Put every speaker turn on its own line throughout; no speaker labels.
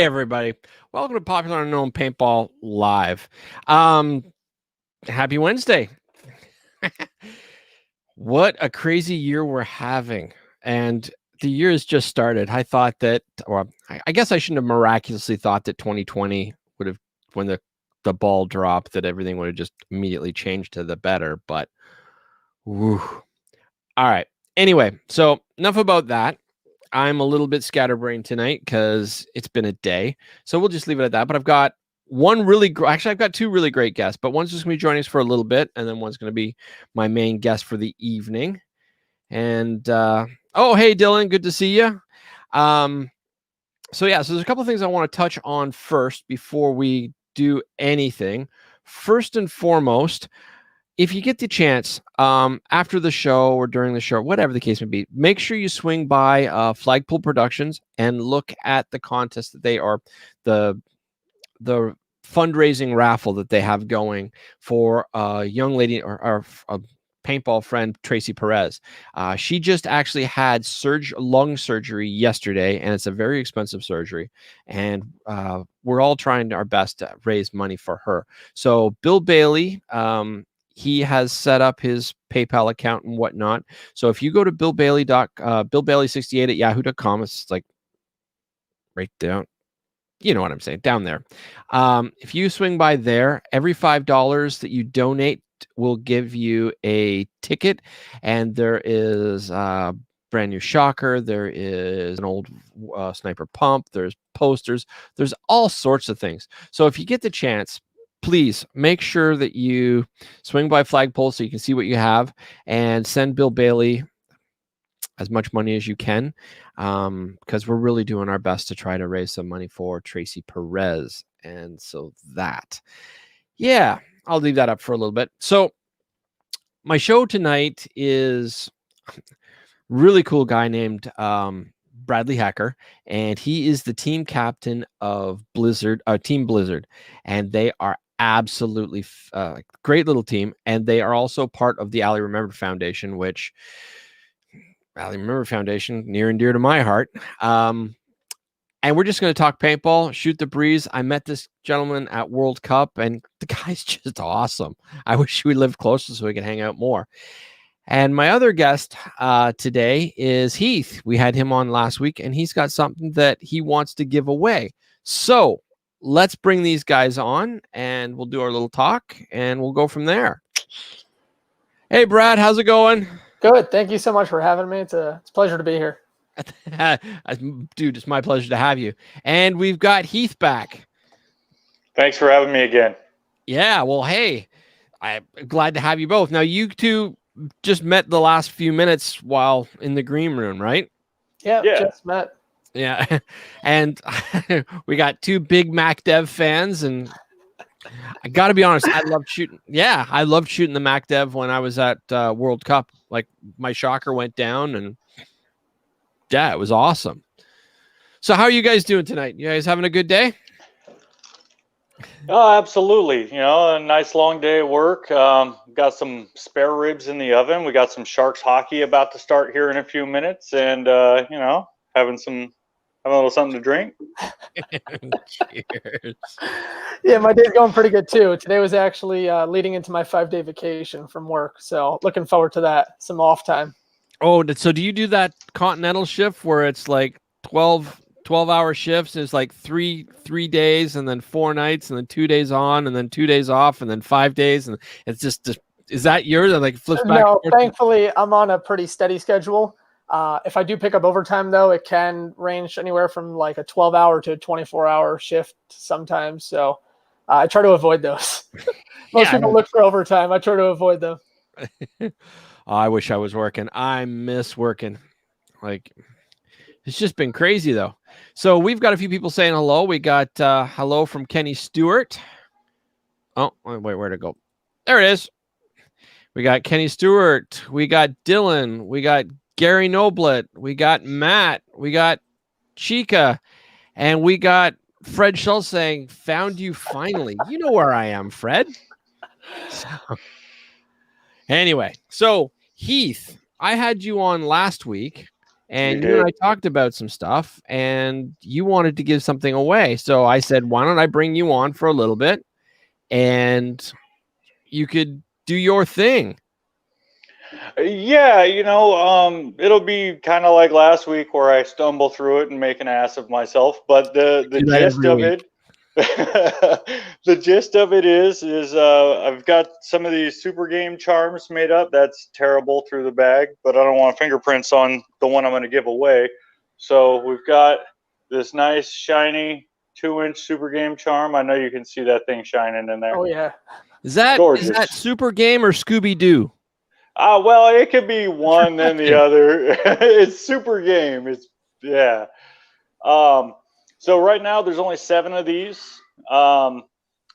Hey everybody, welcome to Popular Unknown Paintball Live. Happy Wednesday. What a crazy year we're having. And the year has just started. I thought that, or I guess I shouldn't have miraculously thought that 2020 would have, when the ball dropped, that everything would have just immediately changed to the better. But, whew. All right. Anyway, so enough about that. I'm a little bit scatterbrained tonight because it's been a day. So we'll just leave it at that. But I've got I've got two really great guests, but one's just going to be joining us for a little bit. And then one's going to be my main guest for the evening. And, oh, hey, Dylan, good to see you. So there's a couple of things I want to touch on first before we do anything. First and foremost, if you get the chance, after the show or during the show, whatever the case may be, make sure you swing by Flagpole Productions and look at the contest that they are, the fundraising raffle that they have going for a young lady or a paintball friend, Tracy Perez. She just actually had lung surgery yesterday, and it's a very expensive surgery. And we're all trying our best to raise money for her. So Bill Bailey, he has set up his PayPal account and whatnot. So if you go to billbailey68 at yahoo.com, it's like right down. You know what I'm saying, down there. If you swing by there, every $5 that you donate will give you a ticket. And there is a brand new shocker. There is an old sniper pump. There's posters. There's all sorts of things. So if you get the chance, please make sure that you swing by Flagpole so you can see what you have and send Bill Bailey as much money as you can, because we're really doing our best to try to raise some money for Tracy Perez. And so I'll leave that up for a little bit. So my show tonight is really cool guy named Bradley Hacker, and he is the team captain of Team Blizzard, and they are absolutely great little team, and they are also part of the Ali Remembered Foundation, which Ali Remembered Foundation, near and dear to my heart. And we're just going to talk paintball, shoot the breeze. I met this gentleman at World Cup, and the guy's just awesome. I wish we lived closer so we could hang out more. And my other guest today is Heath. We had him on last week, and he's got something that he wants to give away. So let's bring these guys on, and we'll do our little talk, and we'll go from there. Hey, Brad, how's it going?
Good. Thank you so much for having me. It's a pleasure to be here.
Dude, it's my pleasure to have you. And we've got Heath back.
Thanks for having me again.
Yeah, well, hey, I'm glad to have you both. Now, you two just met the last few minutes while in the green room, right?
Yeah. Just met.
Yeah. And we got two big Mac Dev fans, and I got to be honest, I loved shooting. Yeah, I loved shooting the Mac Dev when I was at World Cup. Like, my shocker went down, and yeah, it was awesome. So how are you guys doing tonight? You guys having a good day?
Oh, absolutely. You know, a nice long day at work. Got some spare ribs in the oven. We got some Sharks hockey about to start here in a few minutes, and you know, having a little something to drink.
Cheers.
Yeah, my day's going pretty good too. Today was actually leading into my 5-day vacation from work, so looking forward to that. Some off time.
Oh, so do you do that continental shift where it's like 12-hour shifts? It's like three days and then 4 nights and then 2 days on and then 2 days off and then 5 days, and it's just is that yours? Or like flips back?
No, thankfully I'm on a pretty steady schedule. If I do pick up overtime, though, it can range anywhere from like a 12-hour to a 24-hour shift sometimes. So I try to avoid those. Most people look for overtime. I try to avoid them.
I wish I was working. I miss working. Like, it's just been crazy, though. So we've got a few people saying hello. We got hello from Kenny Stewart. Oh, wait, where'd it go? There it is. We got Kenny Stewart. We got Dylan. We got Gary Noblet. We got Matt. We got Chica. And we got Fred Schultz saying, found you finally. You know where I am, Fred. So, anyway, so Heath, I had you on last week,
We
and you and
did.
I talked about some stuff, and you wanted to give something away. So I said, why don't I bring you on for a little bit, and you could do your thing.
Yeah, it'll be kind of like last week where I stumble through it and make an ass of myself. But the
Do that
gist
every
of
week.
it, the gist of it is I've got some of these super game charms made up. That's terrible through the bag, but I don't want fingerprints on the one I'm going to give away. So we've got this nice shiny 2-inch super game charm. I know you can see that thing shining in there.
Oh yeah.
Is that
Gorgeous.
Super Game or Scooby Doo?
Well, it could be one then the other. It's super game. Yeah. So right now there's only 7 of these, and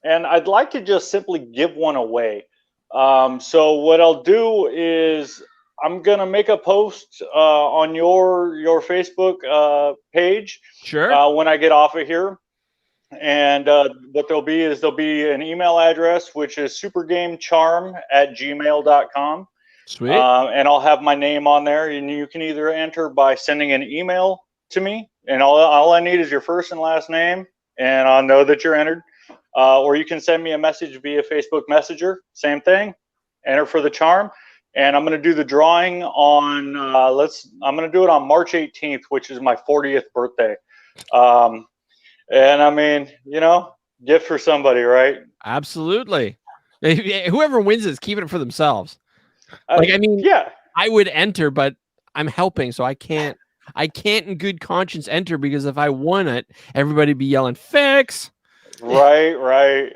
I'd like to just simply give one away. So what I'll do is I'm gonna make a post on your Facebook page
Sure.
when I get off of here. And what there'll be an email address, which is supergamecharm@gmail.com.
Sweet.
And I'll have my name on there, and you can either enter by sending an email to me, and all I need is your first and last name, and I'll know that you're entered. Or you can send me a message via Facebook Messenger, same thing, enter for the charm. And I'm going to do the drawing on, I'm going to do it on March 18th, which is my 40th birthday. And I mean, gift for somebody, right?
Absolutely. Whoever wins is keeping it for themselves.
Yeah.
I would enter, but I'm helping, so I can't in good conscience enter, because if I won it, everybody'd be yelling fix.
Right. I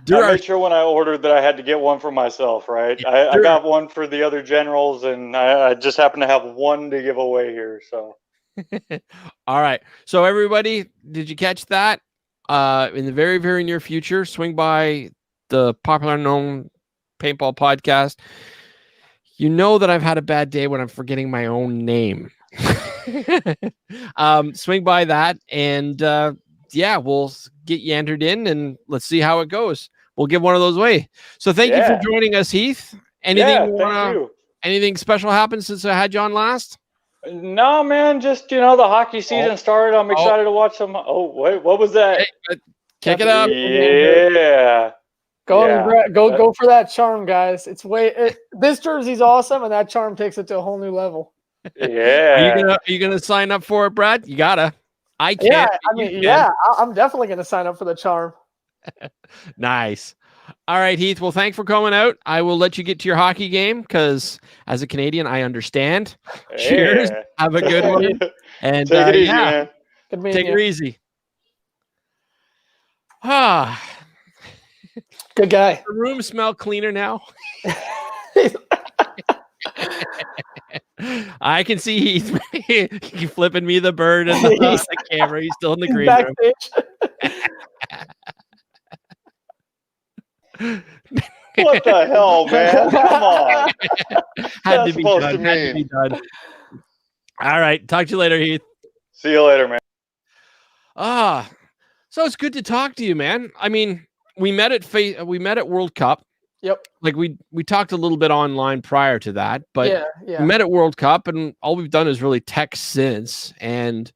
There
made sure when I ordered that I had to get one for myself, right? I got one for the other generals, and I just happen to have one to give away here. So,
all right. So everybody, did you catch that? In the very, very near future, swing by the popular known Paintball podcast. You know that I've had a bad day when I'm forgetting my own name. Swing by that, and yeah, we'll get you entered in, and let's see how it goes. We'll give one of those away. So thank you for joining us, Heath.
thank you.
Anything special happened since I had you on last?
No, man, just the hockey season started. I'm excited to watch some. Oh, wait, what was that?
Hey, kick it up.
Yeah.
Go for that charm, guys. This jersey's awesome, and that charm takes it to a whole new level.
Yeah.
Are you gonna sign up for it, Brad? You gotta. I can't.
Yeah, I'm definitely gonna sign up for the charm.
Nice. All right, Heath. Well, thanks for coming out. I will let you get to your hockey game, because as a Canadian, I understand.
Yeah.
Cheers. Have a good one. And
take it easy, man.
Take it easy. Ah.
Good guy.
The room smell cleaner now. I can see Heath flipping me the bird and the camera. He's still in the green room.
What the hell, man? Come on.
Had to be done. All right. Talk to you later, Heath.
See you later, man.
So it's good to talk to you, man. I mean, we met at World Cup.
Yep.
Like we talked a little bit online prior to that, but we met at World Cup, and all we've done is really text since. And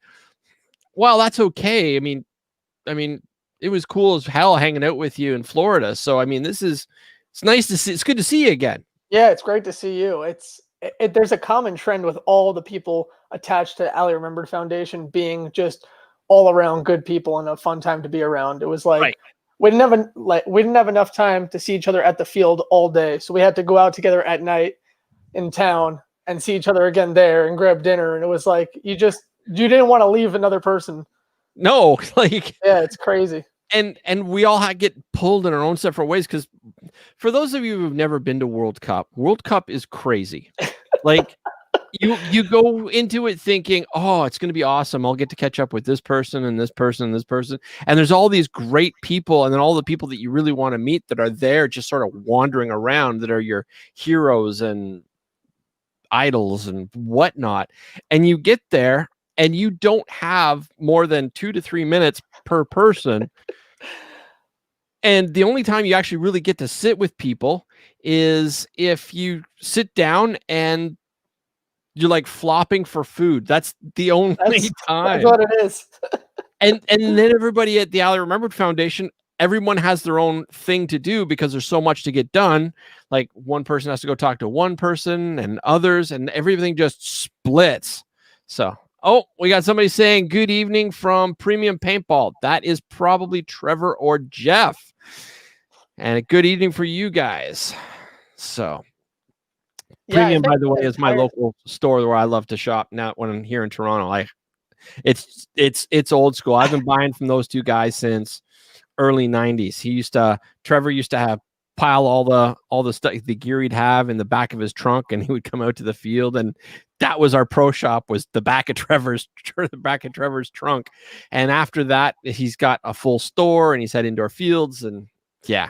well, that's okay. I mean, it was cool as hell hanging out with you in Florida. So I mean, it's nice to see. It's good to see you again.
Yeah, it's great to see you. There's a common trend with all the people attached to Ali Remembered Foundation being just all around good people and a fun time to be around. It was like we didn't have enough time to see each other at the field all day, so we had to go out together at night in town and see each other again there and grab dinner. And it was like you didn't want to leave another person.
No,
it's crazy.
And we all get pulled in our own separate ways, because for those of you who've never been to World Cup is crazy. Like you go into it thinking, oh, it's going to be awesome. I'll get to catch up with this person and this person and this person. And there's all these great people, and then all the people that you really want to meet that are there just sort of wandering around, that are your heroes and idols and whatnot. And you get there, and you don't have more than 2 to 3 minutes per person. And the only time you actually really get to sit with people is if you sit down and you're like flopping for food. That's the only
That's
time.
what it is.
And then everybody at the Alley Remembered Foundation, everyone has their own thing to do because there's so much to get done. Like one person has to go talk to one person and others, and everything just splits. So, oh, we got somebody saying good evening from Premium Paintball. That is probably Trevor or Jeff. And a good evening for you guys. So, Premium, by the way, is my local store where I love to shop now when I'm here in Toronto. It's old school. I've been buying from those two guys since early 90s. Trevor used to have pile all the stuff, the gear he'd have in the back of his trunk, and he would come out to the field, and that was our pro shop, was the back of Trevor's trunk. And after that, he's got a full store and he's had indoor fields, and yeah,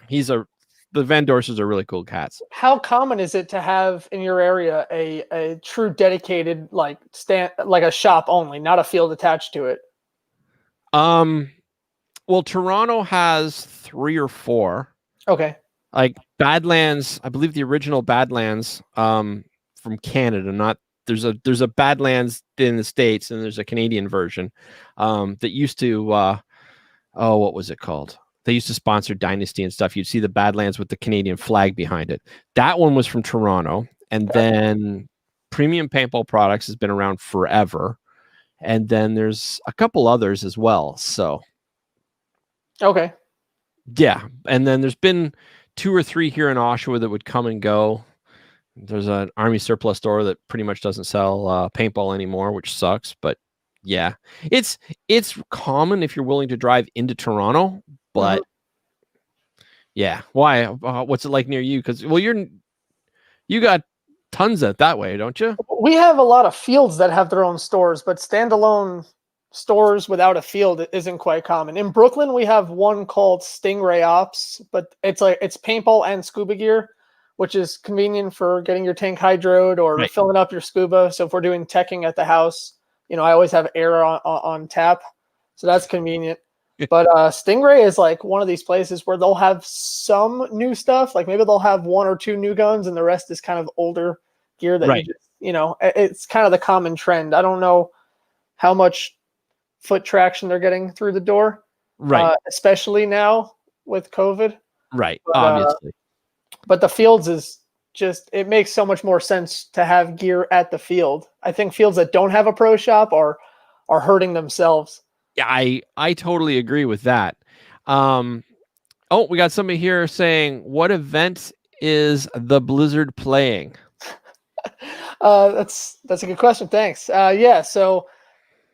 the Van Dorsers are really cool cats.
How common is it to have in your area a true dedicated like a shop only, not a field attached to it?
Well, Toronto has 3 or 4.
Okay.
Like Badlands, I believe the original Badlands from Canada, there's a Badlands in the States and there's a Canadian version that used to what was it called? They used to sponsor Dynasty and stuff. You'd see the Badlands with the Canadian flag behind it. That one was from Toronto. And then Premium Paintball Products has been around forever. And then there's a couple others as well. So,
okay.
Yeah. And then there's been 2 or 3 here in Oshawa that would come and go. There's an Army surplus store that pretty much doesn't sell paintball anymore, which sucks. But yeah, it's common if you're willing to drive into Toronto. But yeah, why? What's it like near you? Because you got tons of that way, don't you?
We have a lot of fields that have their own stores, but standalone stores without a field isn't quite common. In Brooklyn, we have one called Stingray Ops, but it's paintball and scuba gear, which is convenient for getting your tank hydroed or filling up your scuba. So if we're doing teching at the house, I always have air on tap, so that's convenient. But Stingray is like one of these places where they'll have some new stuff. Like maybe they'll have 1 or 2 new guns and the rest is kind of older gear that it's kind of the common trend. I don't know how much foot traction they're getting through the door, especially now with COVID.
Right, obviously.
But the fields is just, it makes so much more sense to have gear at the field. I think fields that don't have a pro shop are hurting themselves.
Yeah, I totally agree with that. We got somebody here saying, what event is the Blizzard playing?
That's a good question. Thanks. So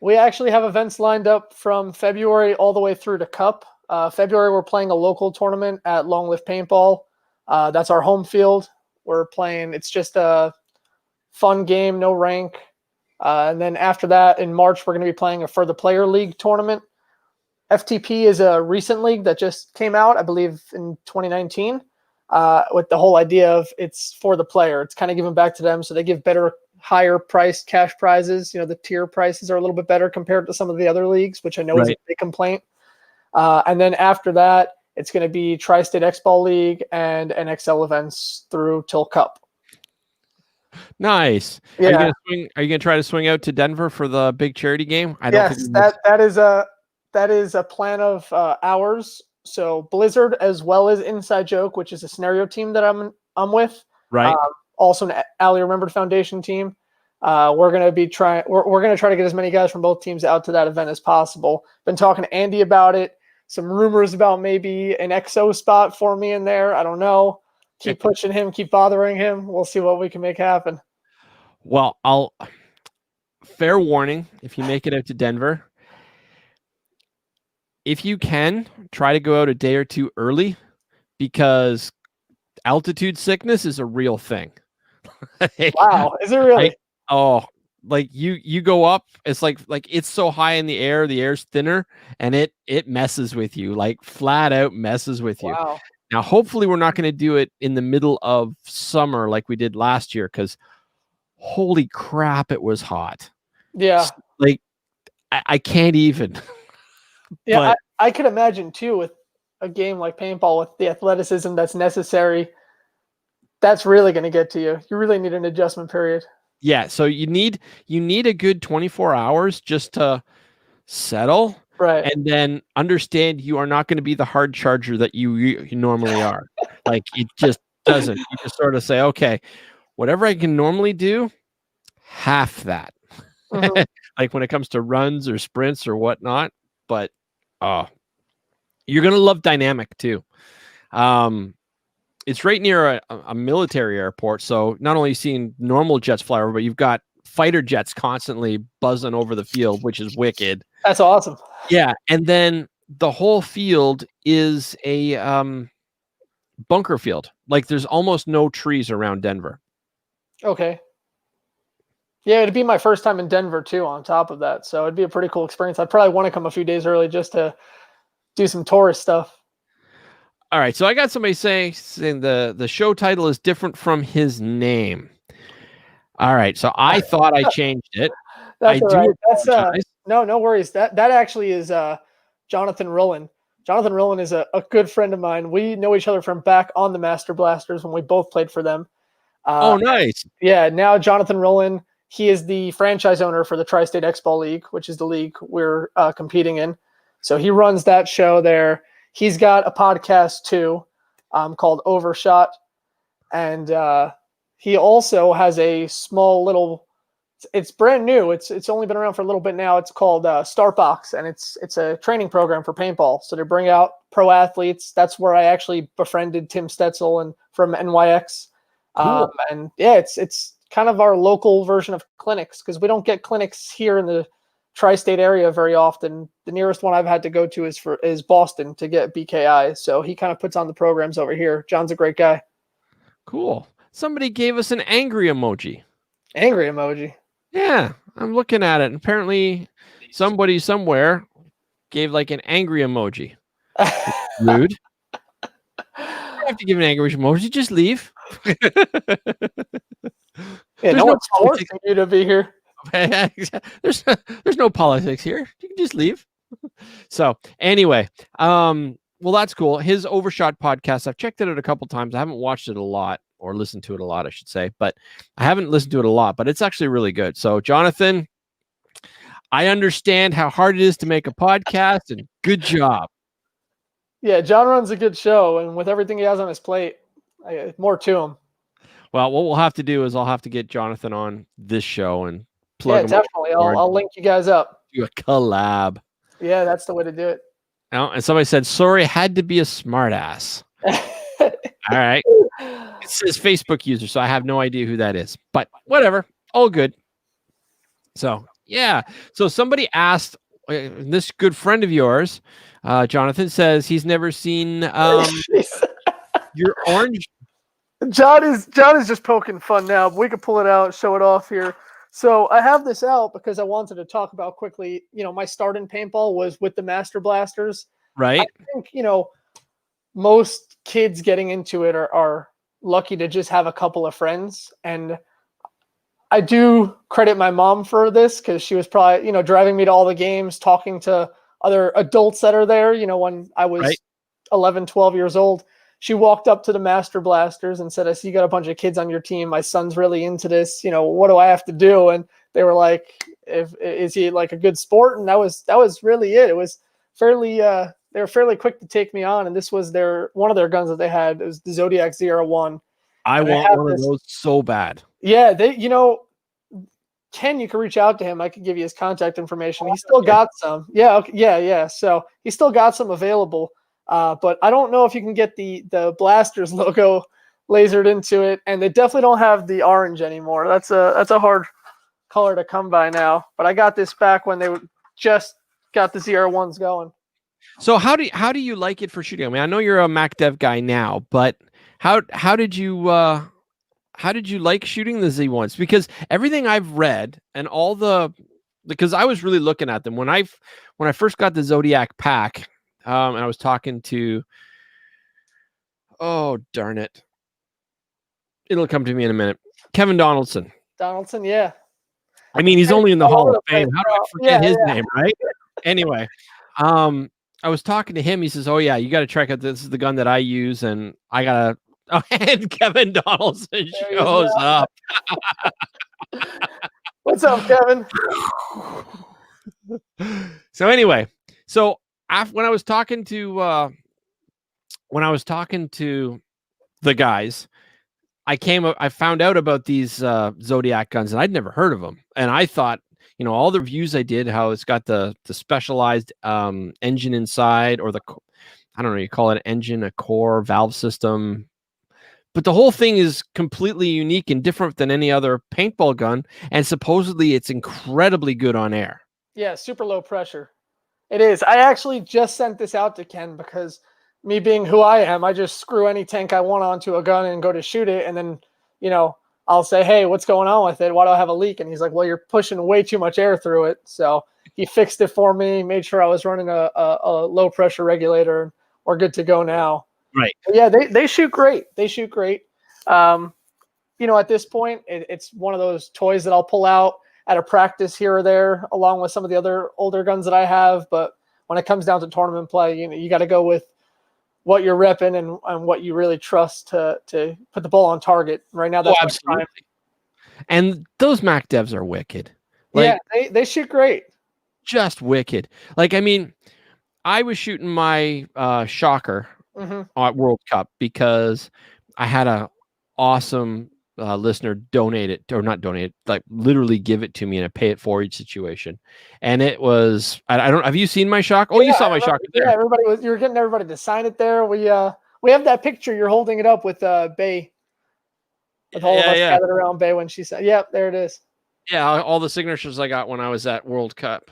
we actually have events lined up from February all the way through to Cup. February, we're playing a local tournament at Long Live Paintball. That's our home field. We're playing, it's just a fun game, no rank. And then after that, in March, we're going to be playing a For the Player League tournament. FTP is a recent league that just came out, I believe, in 2019, with the whole idea of it's for the player. It's kind of given back to them, so they give better, higher priced cash prizes. The tier prices are a little bit better compared to some of the other leagues, which I know is a big complaint. And then after that, it's going to be Tri-State X-Ball League and NXL events through till Cup.
Nice.
Yeah.
Are you going to try to swing out to Denver for the big charity game?
Yes, that is a plan of ours. So Blizzard, as well as Inside Joke, which is a scenario team that I'm with.
Right.
Also an Alley Remembered Foundation team. We're going to be trying. We're going to try to get as many guys from both teams out to that event as possible. Been talking to Andy about it. Some rumors about maybe an XO spot for me in there. I don't know. Keep pushing him, keep bothering him. We'll see what we can make happen.
Well, fair warning, if you make it out to Denver, if you can, try to go out a day or 2 early, because altitude sickness is a real thing.
Wow, is it really?
You go up, it's like it's so high in the air's thinner, and it messes with you, like flat out messes with you.
Wow.
Now, hopefully we're not going to do it in the middle of summer like we did last year, because holy crap, it was hot.
Yeah.
Like, I can't even.
Yeah, but I could imagine, too, with a game like paintball, with the athleticism that's necessary, that's really going to get to you. You really need an adjustment period.
Yeah, so you need a good 24 hours just to settle,
Right.
and then understand you are not going to be the hard charger that you normally are. Like, it just doesn't. You just sort of say, okay, whatever I can normally do, half that.
Mhm.
Like when it comes to runs or sprints or whatnot. But you're gonna love dynamic too. It's right near a military airport, so not only seeing normal jets fly over, but you've got fighter jets constantly buzzing over the field, which is wicked.
That's awesome.
Yeah, and then the whole field is a bunker field. Like, there's almost no trees around Denver.
Okay. Yeah, it'd be my first time in Denver too, on top of that. So it'd be a pretty cool experience. I'd probably want to come a few days early just to do some tourist stuff.
All right, so I got somebody saying the show title is different from his name. All right, so I thought I changed it.
That's
I
all
do
right. That's
apologize.
no worries. That actually is Jonathan Rowland. Jonathan Rowland is a good friend of mine. We know each other from back on the Master Blasters when we both played for them.
Oh, nice.
Yeah, now Jonathan Rowland, he is the franchise owner for the Tri-State X-Ball League, which is the league we're competing in. So he runs that show there. He's got a podcast too, called Overshot, and he also has a small little. It's brand new. It's only been around for a little bit now. It's called Startbox, and it's a training program for paintball. So they bring out pro athletes. That's where I actually befriended Tim Stetzel and from NYX.
Cool.
And yeah, it's kind of our local version of clinics, because we don't get clinics here in the tri-state area very often. The nearest one I've had to go to is Boston to get BKI. So he kind of puts on the programs over here. John's a great guy.
Cool. Somebody gave us an angry emoji.
Angry emoji.
Yeah, I'm looking at it. Apparently, somebody somewhere gave like an angry emoji. Rude. You don't have to give an angry emoji. Just leave.
Yeah, no one's forcing you to be here.
There's no politics here. You can just leave. So anyway, well, that's cool. His Overshot podcast, I've checked it out a couple times. I haven't watched it a lot, or listened to it a lot, I should say, but I haven't listened to it a lot, but it's actually really good. So Jonathan, I understand how hard it is to make a podcast, and good job.
Yeah, John runs a good show, and with everything he has on his plate, more to him.
Well, what we'll have to do is I'll have to get Jonathan on this show and plug him.
Definitely. I'll link you guys up.
Do a collab.
Yeah, that's the way to do it.
Oh, and somebody said, sorry, had to be a smartass. All right. It says Facebook user, so I have no idea who that is. But whatever. All good. So, yeah. So somebody asked, this good friend of yours, Jonathan, says he's never seen your orange.
John is just poking fun now. But we could pull it out, show it off here. So I have this out because I wanted to talk about quickly, my start in paintball was with the Master Blasters.
Right.
I think, most kids getting into it are lucky to just have a couple of friends. And I do credit my mom for this, because she was probably, driving me to all the games, talking to other adults that are there. When I was 11, 12 years old, she walked up to the Master Blasters and said, I see you got a bunch of kids on your team. My son's really into this. What do I have to do? And they were like, is he like a good sport? And that was really it. It was fairly, they were fairly quick to take me on. And this was one of their guns that they had. It was the Zodiac 01.
I want one of those so bad.
Yeah. Ken, you can reach out to him. I could give you his contact information. He still got some. Yeah. Okay, yeah. So he still got some available. But I don't know if you can get the Blasters logo lasered into it, and they definitely don't have the orange anymore. That's a hard color to come by now. But I got this back when they just got the ZR1s going.
So how do you like it for shooting? I mean, I know you're a Mac Dev guy now, but how did you like shooting the Z1s? Because everything I've read and because I was really looking at them when I first got the Zodiac pack. And I was talking to, oh, darn it. It'll come to me in a minute. Kevin Donaldson.
Donaldson, yeah.
I mean, he's only in the Hall of Fame. How do I forget his name, right? Anyway, I was talking to him. He says, oh, yeah, you got to check out. This is the gun that I use. And I got to, and Kevin Donaldson shows up.
What's up, Kevin?
So anyway, so when I was talking to the guys, I found out about these Zodiac guns, and I'd never heard of them. And I thought, all the reviews I did, how it's got the specialized engine inside, or I don't know, you call it an engine, a core, valve system. But the whole thing is completely unique and different than any other paintball gun. And supposedly it's incredibly good on air.
Yeah, super low pressure. It is. I actually just sent this out to Ken because me being who I am, I just screw any tank I want onto a gun and go to shoot it. And then, I'll say, hey, what's going on with it? Why do I have a leak? And he's like, well, you're pushing way too much air through it. So he fixed it for me, made sure I was running a low pressure regulator, and we're good to go now.
Right.
But yeah, they shoot great. They shoot great. At this point, it's one of those toys that I'll pull out at a practice here or there, along with some of the other older guns that I have. But when it comes down to tournament play, you got to go with what you're repping and what you really trust to put the ball on target. Right now, that's
absolutely. And those Mac devs are wicked.
Yeah, they shoot great.
Just wicked. I was shooting my Shocker at World Cup because I had a awesome listener donate it, or not donate it, like literally give it to me in a pay it forward situation. And it was, I don't, have you seen my Shocker? Oh, yeah, you saw my Shocker there.
Yeah, you were getting everybody to sign it there. We have that picture. You're holding it up with Bay, with all of us gathered around Bay when she said, yep, there it is.
Yeah, all the signatures I got when I was at World Cup.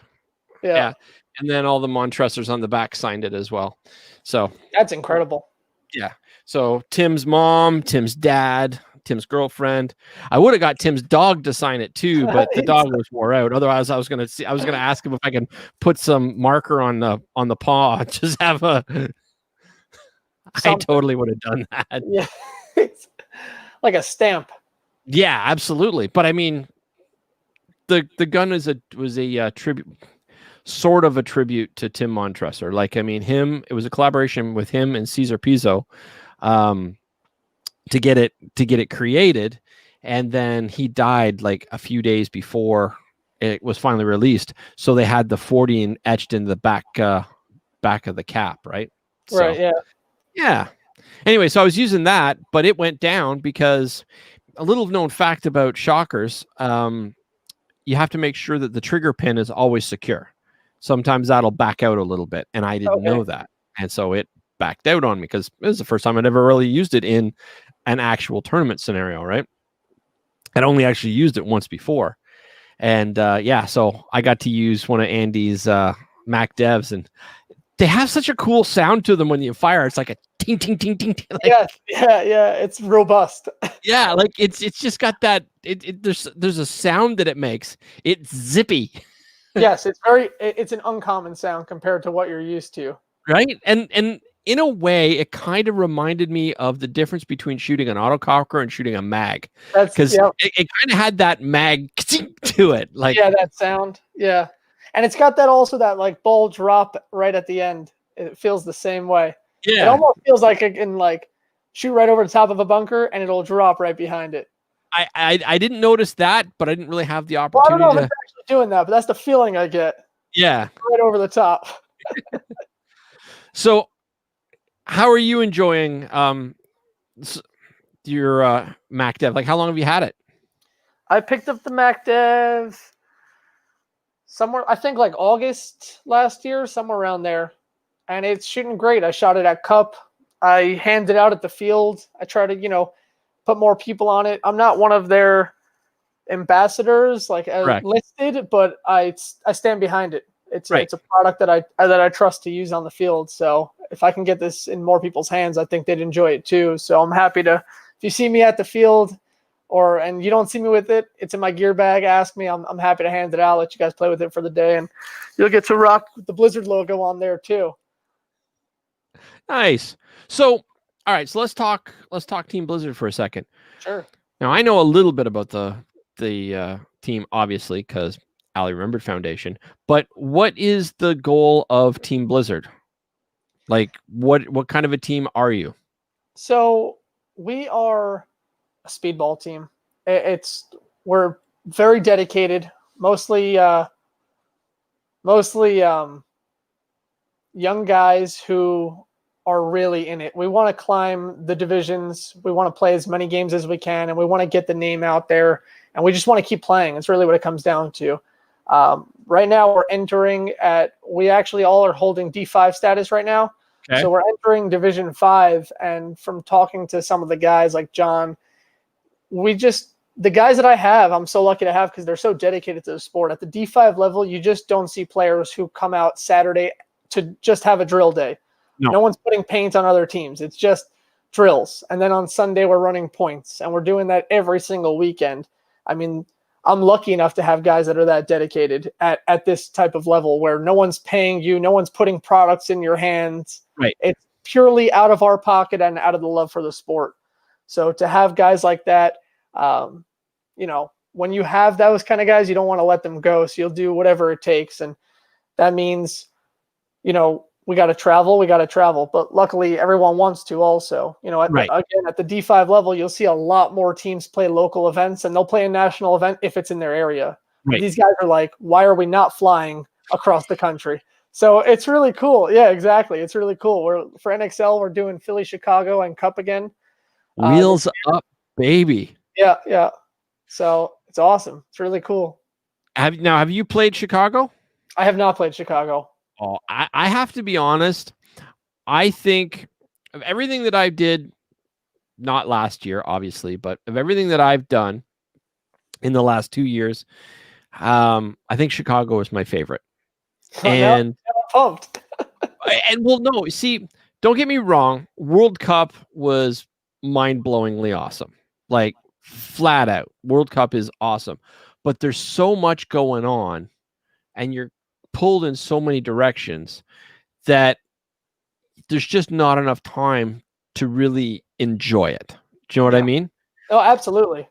Yeah.
And then all the Montressors on the back signed it as well. So
that's incredible.
Yeah. So Tim's mom, Tim's dad, Tim's girlfriend. I would have got Tim's dog to sign it too, but the dog was wore out. Otherwise, I was gonna ask him if I can put some marker on the paw. Just have a. I totally would have done that.
Yeah, it's like a stamp.
Yeah, absolutely. But I mean, the gun was a tribute. Sort of a tribute to Tim Montresor. It was a collaboration with him and Cesar Pizzo to get it created. And then he died like a few days before it was finally released. So they had the 40 etched in the back of the cap, right?
Right, yeah.
Yeah. Anyway, so I was using that, but it went down because a little known fact about Shockers, you have to make sure that the trigger pin is always secure. Sometimes that'll back out a little bit, and I didn't know that. And so it backed out on me because it was the first time I'd ever really used it in an actual tournament scenario, right? I'd only actually used it once before. And so I got to use one of Andy's Mac devs, and they have such a cool sound to them when you fire. It's like a ting, ting, ting, ting.
Yeah. It's robust.
Yeah, it's just got that. There's a sound that it makes. It's zippy.
Yes, it's an uncommon sound compared to what you're used to.
Right. And in a way, it kind of reminded me of the difference between shooting an autococker and shooting a mag. Because it kind of had that mag to it.
That sound. Yeah. And it's got that like ball drop right at the end. It feels the same way.
Yeah.
It almost feels like it can shoot right over the top of a bunker and it'll drop right behind it.
I didn't notice that, but I didn't really have the opportunity.
Well, I don't know if it's actually doing that, but that's the feeling I get.
Yeah.
Right over the top.
So how are you enjoying your Mac Dev? How long have you had it?
I picked up the Mac Dev somewhere, I think August last year, somewhere around there. And it's shooting great. I shot it at Cup. I handed it out at the field. I try to, put more people on it. I'm not one of their ambassadors, listed, but I stand behind it. It's a product that I trust to use on the field. So if I can get this in more people's hands, I think they'd enjoy it too. So I'm happy to. If you see me at the field, and you don't see me with it, it's in my gear bag. Ask me. I'm happy to hand it out. Let you guys play with it for the day, and you'll get to rock the Blizzard logo on there too.
Nice. So. All right, so let's talk Team Blizzard for a second.
Sure.
Now I know a little bit about the team, obviously, because Ali Remembered Foundation. But what is the goal of Team Blizzard? What kind of a team are you?
So we are a speedball team. We're very dedicated, mostly young guys who are really in it. We want to climb the divisions. We want to play as many games as we can, and we want to get the name out there, and we just want to keep playing. It's really what it comes down to. Right now, we actually all are holding D5 status right now.
Okay.
So we're entering Division 5, and from talking to some of the guys like John, the guys that I have, I'm so lucky to have because they're so dedicated to the sport. At the D5 level, you just don't see players who come out Saturday to just have a drill day. No one's putting paint on other teams. It's just drills. And then on Sunday, we're running points, and we're doing that every single weekend. I mean, I'm lucky enough to have guys that are that dedicated at this type of level where no one's paying you, no one's putting products in your hands.
Right.
It's purely out of our pocket and out of the love for the sport. So to have guys like that, when you have those kind of guys, you don't want to let them go. So you'll do whatever it takes. And that means, we got to travel, but luckily everyone wants to also, at the D5 level, you'll see a lot more teams play local events, and they'll play a national event if it's in their area.
Right.
These guys are like, why are we not flying across the country? So it's really cool. Yeah, exactly. It's really cool. For NXL, we're doing Philly, Chicago, and Cup again.
Wheels up, baby.
Yeah. So it's awesome. It's really cool.
Have you played Chicago?
I have not played Chicago.
Oh, I have to be honest. I think of everything that I did, not last year, obviously, but of everything that I've done in the last 2 years, I think Chicago is my favorite. And
I'm pumped.
no, see, don't get me wrong. World Cup was mind-blowingly awesome. Like, flat out, World Cup is awesome. But there's so much going on, and you're pulled in so many directions that there's just not enough time to really enjoy it. Do you know what I mean?
Oh, absolutely.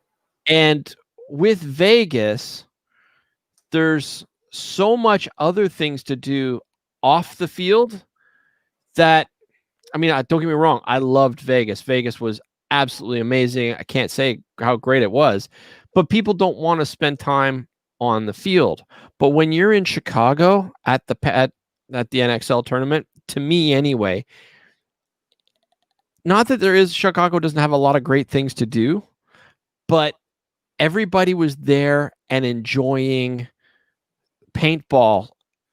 And with Vegas, there's so much other things to do off the field that, don't get me wrong, I loved Vegas. Vegas was absolutely amazing. I can't say how great it was, but people don't want to spend time on the field. But when you're in Chicago at the NXL tournament, to me anyway, not that Chicago doesn't have a lot of great things to do, but everybody was there and enjoying paintball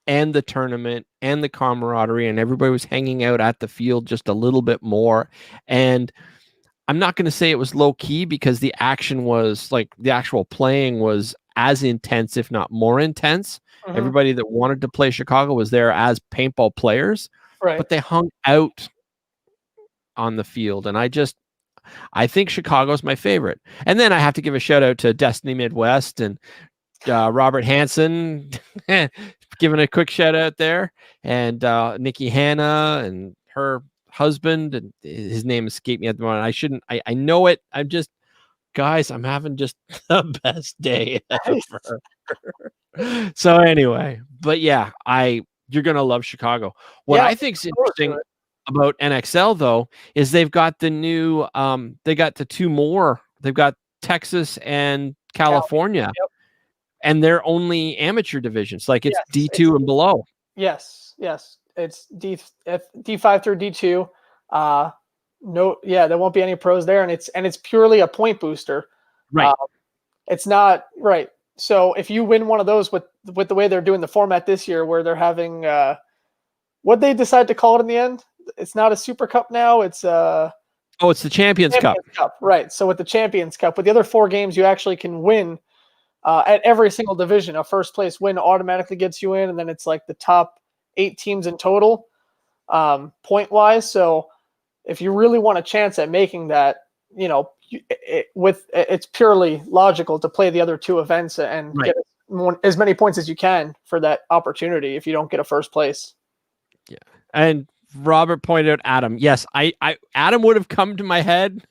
and the tournament and the camaraderie, and everybody was hanging out at the field just a little bit more. And I'm not going to say it was low key because the action was like the actual playing was as intense, if not more intense. Mm-hmm. Everybody that wanted to play Chicago was there as paintball players,
right?
But they hung out on the field. And I think Chicago's my favorite. And then I have to give a shout out to Destiny Midwest and Robert Hansen, giving a quick shout out there, and Nikki Hanna and her husband, and his name escaped me at the moment. I know it. Guys, I'm having just the best day ever. So anyway, but yeah, you're going to love Chicago. What I think is interesting about NXL though, is they've got the new, they got the two more, they've got Texas and California, and they're only amateur divisions. Like it's D2 and below.
Yes. It's D5 through D2. There won't be any pros there, and it's purely a point booster.
Right.
It's not right. So if you win one of those with the way they're doing the format this year, where they're having what they decide to call it in the end, it's not a Super Cup now. It's
it's the Champions Cup.
Right. So with the Champions Cup, with the other 4 games, you actually can win at every single division. A first place win automatically gets you in, and then it's like the top 8 teams in total, point wise. So if you really want a chance at making that, it's purely logical to play the other 2 events and get as many points as you can for that opportunity if you don't get a first place.
Yeah. And Robert pointed out Adam. Yes, Adam would have come to my head.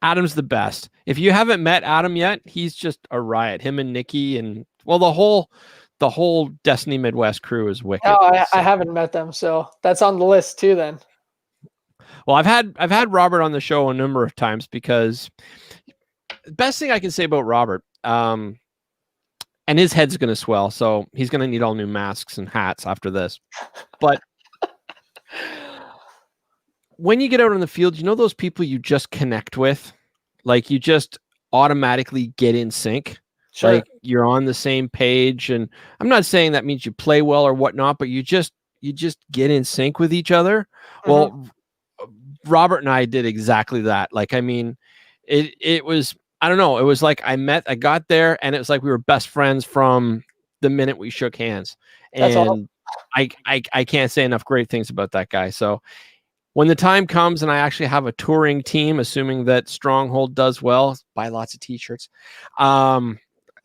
Adam's the best. If you haven't met Adam yet, he's just a riot. Him and Nikki and the whole Destiny Midwest crew is wicked.
Oh, I haven't met them, so that's on the list too then.
Well, I've had Robert on the show a number of times because best thing I can say about Robert, and his head's going to swell, so he's going to need all new masks and hats after this. But when you get out on the field, you know those people you just connect with, like you just automatically get in sync.
Sure.
Like you're on the same page, and I'm not saying that means you play well or whatnot, but you just get in sync with each other. Well, Robert and I did exactly that. Like, I mean, it was, I don't know, it was like I got there and it was like we were best friends from the minute we shook hands.
That's
And
awesome.
I can't say enough great things about that guy. So when the time comes and I actually have a touring team, assuming that Stronghold does well, buy lots of t-shirts.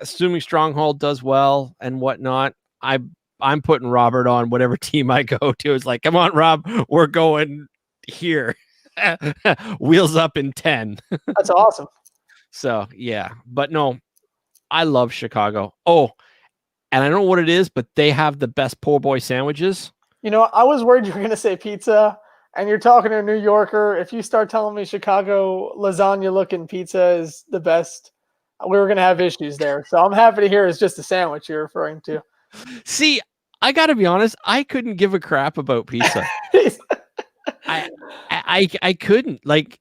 Assuming Stronghold does well and whatnot, I'm putting Robert on whatever team I go to. It's like, come on, Rob, we're going here. Wheels up in 10.
That's awesome.
So yeah, but no, I love Chicago. Oh, and I don't know what it is, but they have the best po' boy sandwiches.
You know, I was worried you were going to say pizza, and you're talking to a New Yorker. If you start telling me Chicago lasagna looking pizza is the best, we were going to have issues there. So I'm happy to hear it's just a sandwich you're referring to.
See, I got to be honest, I couldn't give a crap about pizza. I couldn't. Like,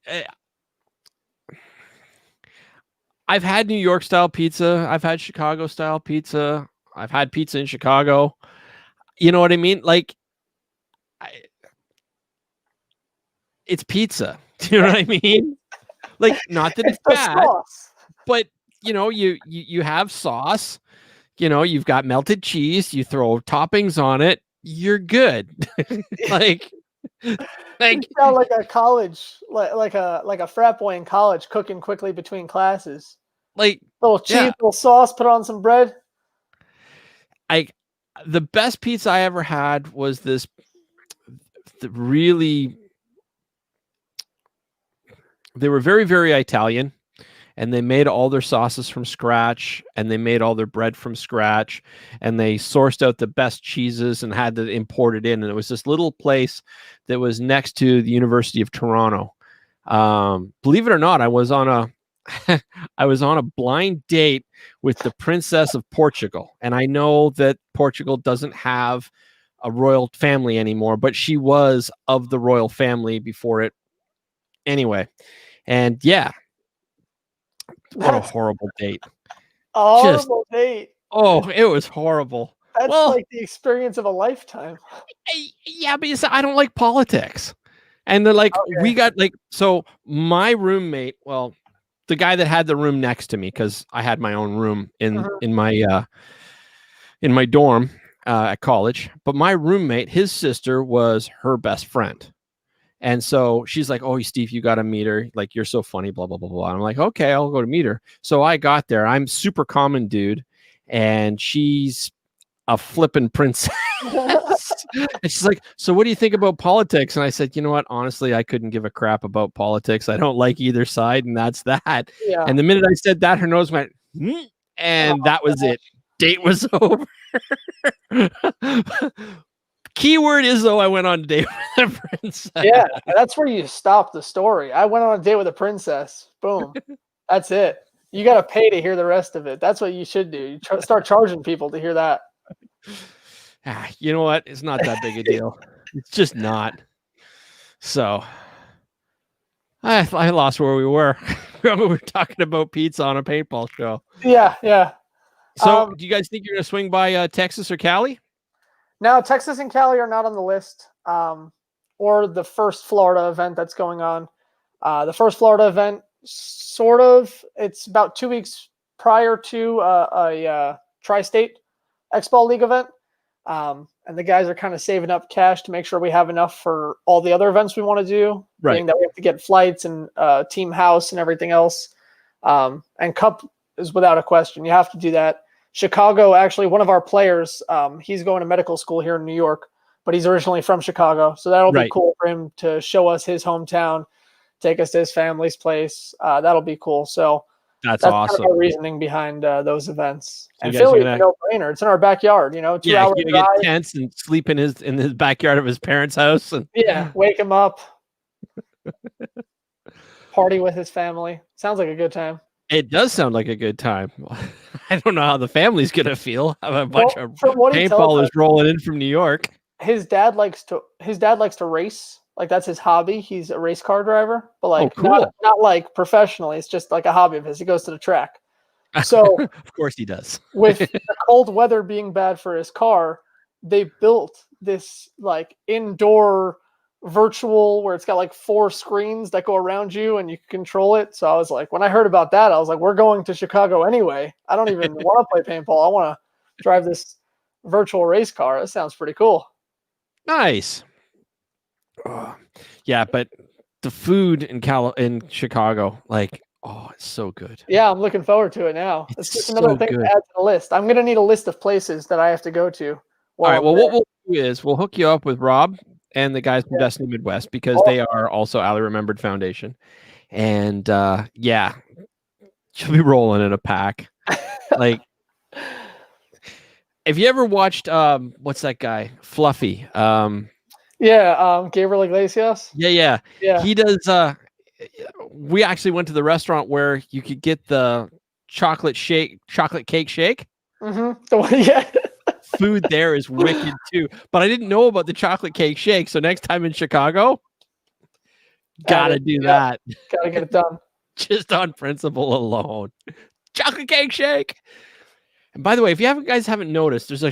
I've had New York style pizza. I've had Chicago style pizza. I've had pizza in Chicago. You know what I mean? Like, it's pizza. Do you know what I mean? Like, not that it's bad, but you know, you have sauce. You know, you've got melted cheese. You throw toppings on it. You're good. like
you sound like a college, like a frat boy in college cooking quickly between classes.
Like
little cheese, little sauce, put on some bread.
The best pizza I ever had was this really. They were very, very Italian, and they made all their sauces from scratch, and they made all their bread from scratch, and they sourced out the best cheeses and had to import it in. And it was this little place that was next to the University of Toronto. Believe it or not, I was on a blind date with the Princess of Portugal. And I know that Portugal doesn't have a royal family anymore, but she was of the royal family before it. Anyway. And yeah, what a horrible date.
Horrible date.
Oh, it was horrible.
That's like the experience of a lifetime.
Yeah, but I don't like politics. And they're like, we got like, so my roommate, well, the guy that had the room next to me, because I had my own room in my dorm at college, but my roommate, his sister was her best friend. And so she's like, oh, Steve, you got to meet her. Like, you're so funny, blah, blah, blah, blah. I'm like, okay, I'll go to meet her. So I got there. I'm super common dude. And she's a flippin' princess. And she's like, so what do you think about politics? And I said, you know what? Honestly, I couldn't give a crap about politics. I don't like either side. And that's that.
Yeah.
And the minute I said that, her nose went, and that was it. Date was over. Keyword is, though, I went on a date with a princess.
Yeah, that's where you stop the story. I went on a date with a princess. Boom. That's it. You got to pay to hear the rest of it. That's what you should do. You start charging people to hear that.
You know what? It's not that big a deal. It's just not. So I lost where we were. We were talking about pizza on a paintball show.
Yeah, yeah.
So do you guys think you're going to swing by Texas or Cali?
No, Texas and Cali are not on the list, or the first Florida event that's going on. The first Florida event, sort of, it's about 2 weeks prior to a Tri-State X-Ball League event. And the guys are kind of saving up cash to make sure we have enough for all the other events we want to do.
Right.
Meaning that we have to get flights and team house and everything else. And Cup is without a question. You have to do that. Chicago, actually, one of our players, he's going to medical school here in New York, but he's originally from Chicago. So that'll be cool for him to show us his hometown, take us to his family's place. That'll be cool. So
that's awesome.
Kind of our reasoning behind those events. So and Philly's a no-brainer. It's in our backyard, 2 hours drive.
Get tents and sleep in his backyard of his parents' house. And
wake him up, party with his family. Sounds like a good time.
It does sound like a good time. I don't know how the family's gonna feel. Have a bunch
Well,
of
from what he tells
paintballers
us,
rolling in from New York.
his dad likes to race. Like that's his hobby. He's a race car driver, but
Oh,
like
cool.
not like professionally. It's just like a hobby of his. He goes to the track. So
Of course he does.
with the cold weather being bad for his car, they built this like indoor virtual where it's got like 4 screens that go around you and you can control it. So I was like, when I heard about that, I was like, we're going to Chicago anyway. I don't even want to play paintball. I want to drive this virtual race car. That sounds pretty cool.
Nice. Oh, yeah, but the food in Chicago, like, oh, it's so good.
Yeah, I'm looking forward to it now. It's just another
so
thing
good.
to add to the list. I'm gonna need a list of places that I have to go to.
All right.
I'm
Well,
there.
what we'll do is we'll hook you up with Rob and the guys from Destiny Midwest because they are also Ali Remembered Foundation. And yeah, she'll be rolling in a pack. Like, have you ever watched what's that guy? Fluffy.
Gabriel Iglesias.
Yeah.
Yeah.
He does we actually went to the restaurant where you could get the chocolate cake shake.
Mm-hmm. Yeah.
Food there is wicked too. But I didn't know about the chocolate cake shake. So next time in Chicago, gotta do that.
Gotta get it done.
Just on principle alone. Chocolate cake shake. And by the way, if you guys haven't noticed, there's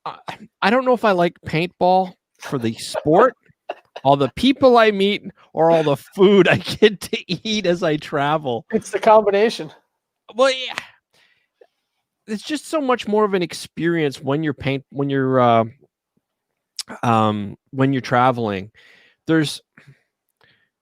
I don't know if I like paintball for the sport, all the people I meet, or all the food I get to eat as I travel.
It's the combination.
Well, yeah. It's just so much more of an experience when you're traveling. There's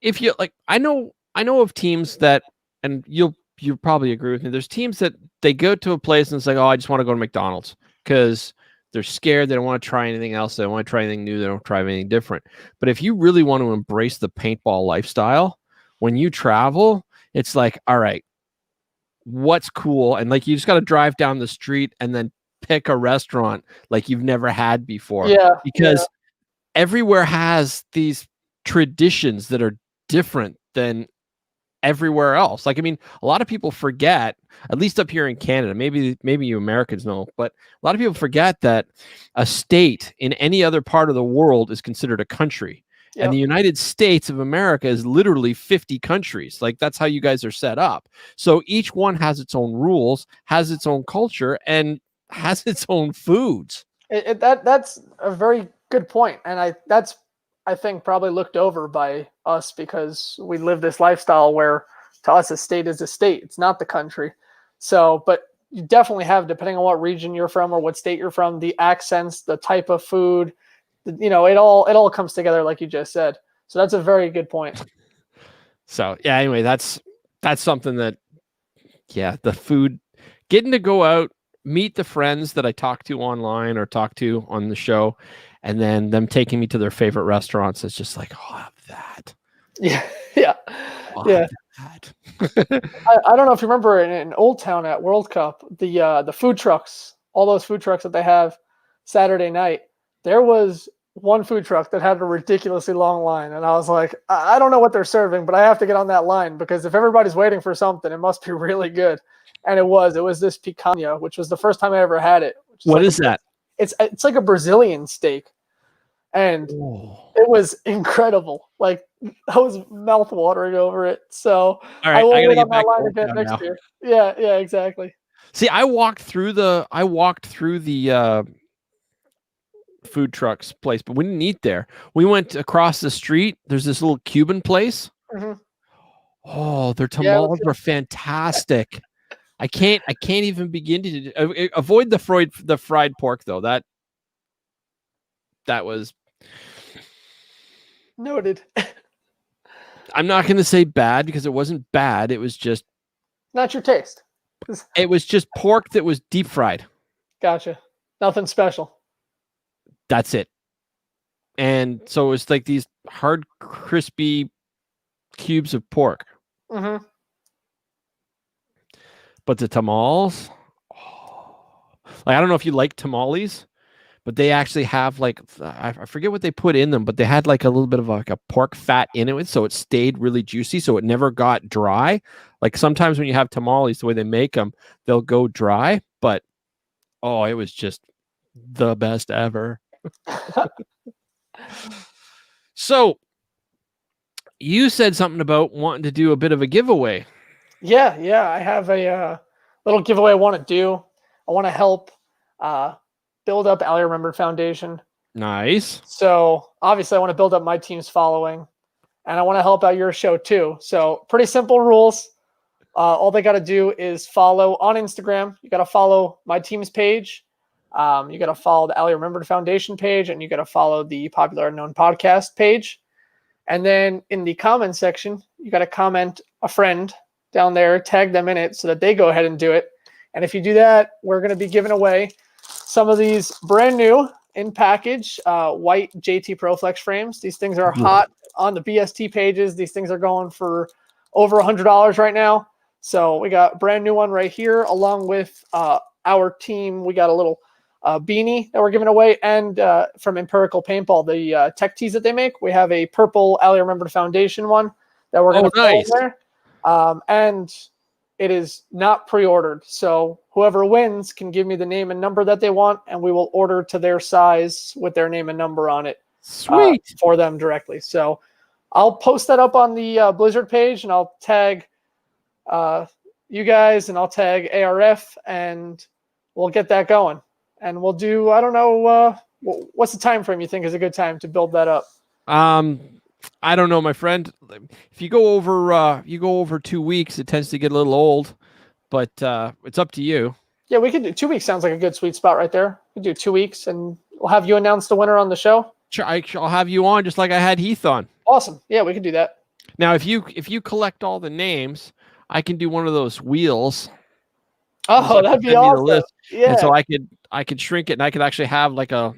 if you like I know of teams that, and you'll probably agree with me, there's teams that they go to a place and it's like, oh, I just want to go to McDonald's because they're scared, they don't want to try anything else, they don't want to try anything new, they don't try anything different. But if you really want to embrace the paintball lifestyle, when you travel, it's like, all right, what's cool? And like, you just got to drive down the street and then pick a restaurant like you've never had before. Because everywhere has these traditions that are different than everywhere else. Like, I mean, a lot of people forget, at least up here in Canada, maybe you Americans know, but a lot of people forget that a state in any other part of the world is considered a country. And the United States of America is literally 50 countries. Like, that's how you guys are set up. So each one has its own rules, has its own culture, and has its own foods.
That's a very good point. And that's I think probably looked over by us because we live this lifestyle where to us a state is a state. It's not the country. So, but you definitely have, depending on what region you're from or what state you're from, the accents, the type of food, it all comes together like you just said. So that's a very good point.
So yeah, anyway, that's something that, yeah, the food, getting to go out, meet the friends that I talk to online or talk to on the show, and then them taking me to their favorite restaurants. It's just like, oh, I have that.
Yeah.
That.
I don't know if you remember in Old Town at World Cup, the food trucks, all those food trucks that they have Saturday night, there was one food truck that had a ridiculously long line. And I was like, I don't know what they're serving, but I have to get on that line because if everybody's waiting for something, it must be really good. And it was this picanha, which was the first time I ever had it.
What is that?
It's like a Brazilian steak. And it was incredible. Like, I was mouth watering over it. So
all right,
I will wait on
that
line again next year. Yeah, exactly.
See, I walked through the food trucks place, but we didn't eat there. We went across the street. There's this little Cuban place.
Mm-hmm.
Oh, their tamales were fantastic. I can't even begin to avoid the fried pork though. That was
noted.
I'm not going to say bad because it wasn't bad. It was just
not your taste.
It was just pork that was deep fried.
Gotcha. Nothing special.
That's it. And so it's like these hard, crispy cubes of pork.
Mm-hmm.
But the tamales, like, I don't know if you like tamales, but they actually have like I forget what they put in them, but they had like a little bit of like a pork fat in it, so it stayed really juicy, so it never got dry. Like sometimes when you have tamales, the way they make them, they'll go dry, but oh, it was just the best ever. So you said something about wanting to do a bit of a giveaway.
Yeah. I have a little giveaway I want to do. I want to help build up Ali Remembered Foundation.
Nice.
So obviously, I want to build up my team's following, and I want to help out your show too. So pretty simple rules. All they got to do is follow on Instagram. You got to follow my team's page. You got to follow the Ali Remembered Foundation page, and you got to follow the Popular Unknown Podcast page. And then in the comment section, you got to comment a friend down there, tag them in it so that they go ahead and do it. And if you do that, we're going to be giving away some of these brand new in package white JT ProFlex frames. These things are hot on the BST pages. These things are going for over $100 right now. So we got a brand new one right here, along with our team. We got a little beanie that we're giving away, and from Empirical Paintball, the tech tees that they make. We have a purple Ali Remembered Foundation one that we're going to throw in there. And it is not pre-ordered. So whoever wins can give me the name and number that they want, and we will order to their size with their name and number on it.
Sweet.
For them directly. So I'll post that up on the Blizzard page, and I'll tag you guys, and I'll tag ARF, and we'll get that going. And we'll do, I don't know, what's the time frame you think is a good time to build that up?
I don't know, my friend. If you go over 2 weeks, it tends to get a little old, but it's up to you.
Yeah, we could do 2 weeks. Sounds like a good sweet spot right there. We could do 2 weeks, and we'll have you announce the winner on the show.
Sure, I'll have you on just like I had Heath on.
Awesome. Yeah, we could do that.
Now, if you collect all the names, I can do one of those wheels.
Oh, that'd be awesome. Yeah.
And so I could shrink it, and I could actually have like a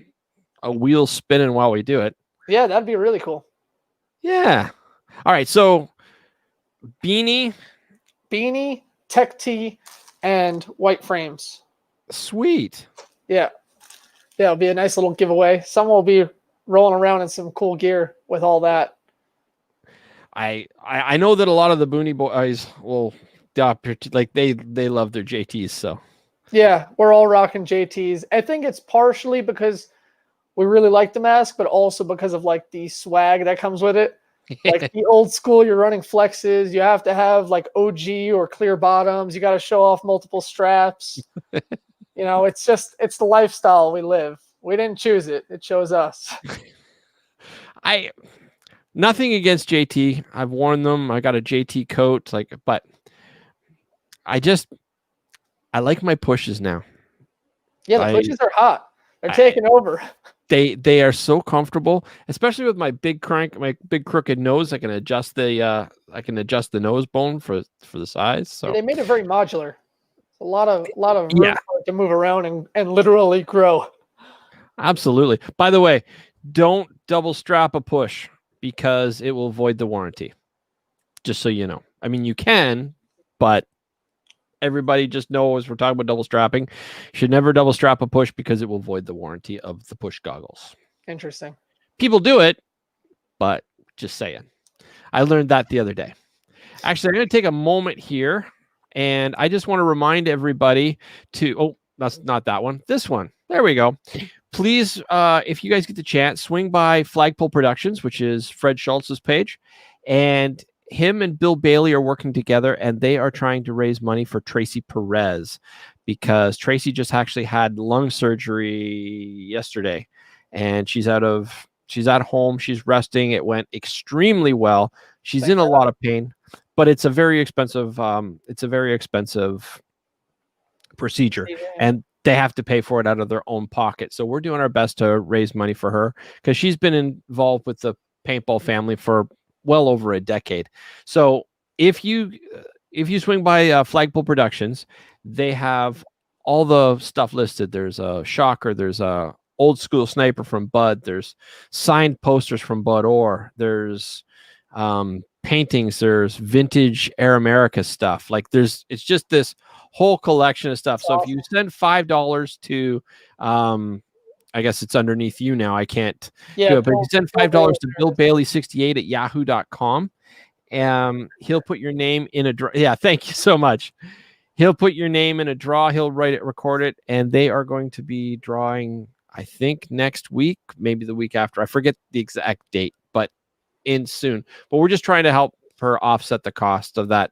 wheel spinning while we do it.
Yeah, that'd be really cool.
Yeah. All right. So beanie,
tech tee, and white frames.
Sweet.
Yeah. Yeah, it'll be a nice little giveaway. Someone will be rolling around in some cool gear with all that.
I know that a lot of the Booney boys will like they love their JTs. So
yeah, we're all rocking JTs. I think it's partially because we really like the mask, but also because of like the swag that comes with it. Like the old school, you're running flexes. You have to have like OG or clear bottoms. You got to show off multiple straps. You know, it's the lifestyle we live. We didn't choose it. It chose us.
Nothing against JT. I've worn them. I got a JT coat, but I like my pushes now.
Yeah, the pushes are hot. They're taking over.
They are so comfortable, especially with my big crooked nose. I can adjust the nose bone for the size. So
yeah, they made it very modular. A lot of room for it to move around and literally grow.
Absolutely. By the way, don't double strap a push because it will void the warranty. Just so you know. I mean, you can, but everybody just knows we're talking about double strapping. You should never double strap a push because it will void the warranty of the push goggles.
Interesting. People
do it, but just saying. I learned that the other day. Actually, I'm going to take a moment here, and I just want to remind everybody that's not that one. This one. There we go. Please, if you guys get the chance, swing by Flagpole Productions, which is Fred Schultz's page, and him and Bill Bailey are working together, and they are trying to raise money for Tracy Perez because Tracy just actually had lung surgery yesterday, and she's at home. She's resting. It went extremely well. She's in a lot of pain, but it's a very expensive procedure, and they have to pay for it out of their own pocket. So we're doing our best to raise money for her because she's been involved with the paintball family for well over a decade. So if you swing by Flagpole Productions, they have all the stuff listed. There's a shocker. There's a old school sniper from Bud. There's signed posters from Bud Orr. There's paintings. There's vintage Air America stuff. It's just this whole collection of stuff. So if you send $5 to I guess it's underneath you now. I can't
Yeah,
do it, but if you send
Bill
$5 to
Bailey.
BillBailey68@yahoo.com, he'll put your name in a draw. Yeah, thank you so much. He'll put your name in a draw. He'll write it, record it, and they are going to be drawing, I think, next week, maybe the week after. I forget the exact date, but in soon. But we're just trying to help her offset the cost of that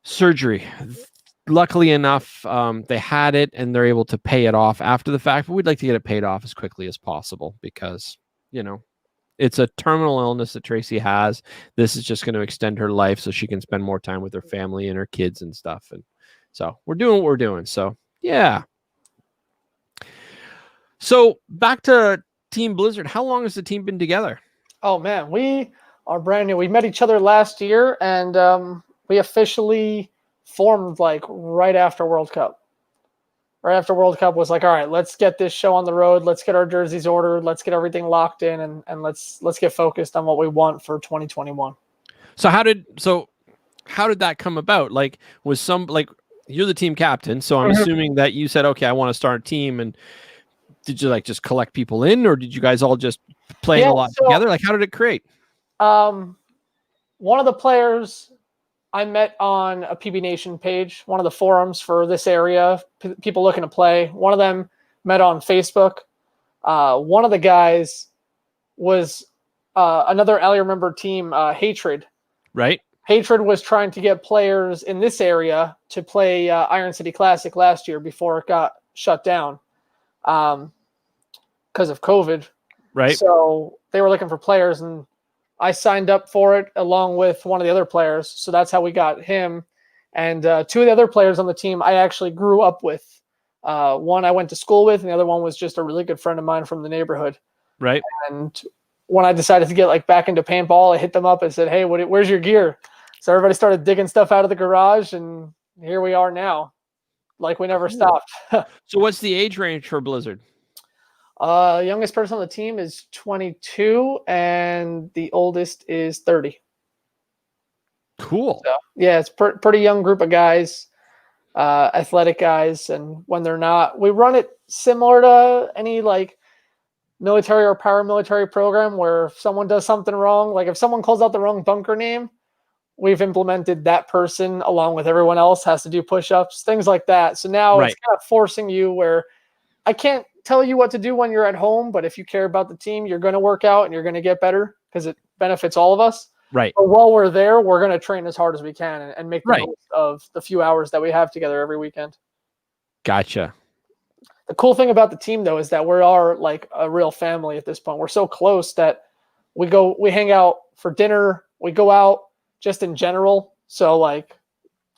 surgery. Luckily enough, they had it and they're able to pay it off after the fact, but we'd like to get it paid off as quickly as possible because, it's a terminal illness that Tracy has. This is just going to extend her life so she can spend more time with her family and her kids and stuff. And so we're doing what we're doing. So, yeah. So back to Team Blizzard. How long has the team been together?
Oh, man, we are brand new. We met each other last year, and we officially formed like right after World Cup. Right after World Cup was like, all right, let's get this show on the road. Let's get our jerseys ordered. Let's get everything locked in, and let's get focused on what we want for 2021.
So how did that come about? Like, you're the team captain, so I'm assuming that you said, okay, I want to start a team, and did you like just collect people in, or did you guys all just playing a lot together? Like, how did it create?
One of the players I met on a PB Nation page, one of the forums for this area, people looking to play. One of them met on Facebook. One of the guys was another Allier member team, Hatred.
Right.
Hatred was trying to get players in this area to play Iron City Classic last year before it got shut down because of COVID.
Right.
So they were looking for players, and I signed up for it along with one of the other players. So that's how we got him. And two of the other players on the team I actually grew up with. One I went to school with, and the other one was just a really good friend of mine from the neighborhood.
Right.
And when I decided to get back into paintball, I hit them up and said, hey, where's your gear? So everybody started digging stuff out of the garage, and here we are now. Like we never stopped.
So what's the age range for Blizzard?
Youngest person on the team is 22, and the oldest is 30.
Cool.
So, yeah, it's pretty young group of guys, athletic guys, and when they're not, we run it similar to any military or paramilitary program where if someone does something wrong, like if someone calls out the wrong bunker name, we've implemented that person along with everyone else has to do push-ups, things like that. So now It's kind of forcing you where I can't tell you what to do when you're at home, but if you care about the team, you're going to work out and you're going to get better because it benefits all of us.
Right.
But while we're there, we're going to train as hard as we can and make the most of the few hours that we have together every weekend.
Gotcha.
The cool thing about the team, though, is that we are like a real family at this point. We're so close that we hang out for dinner. We go out just in general. So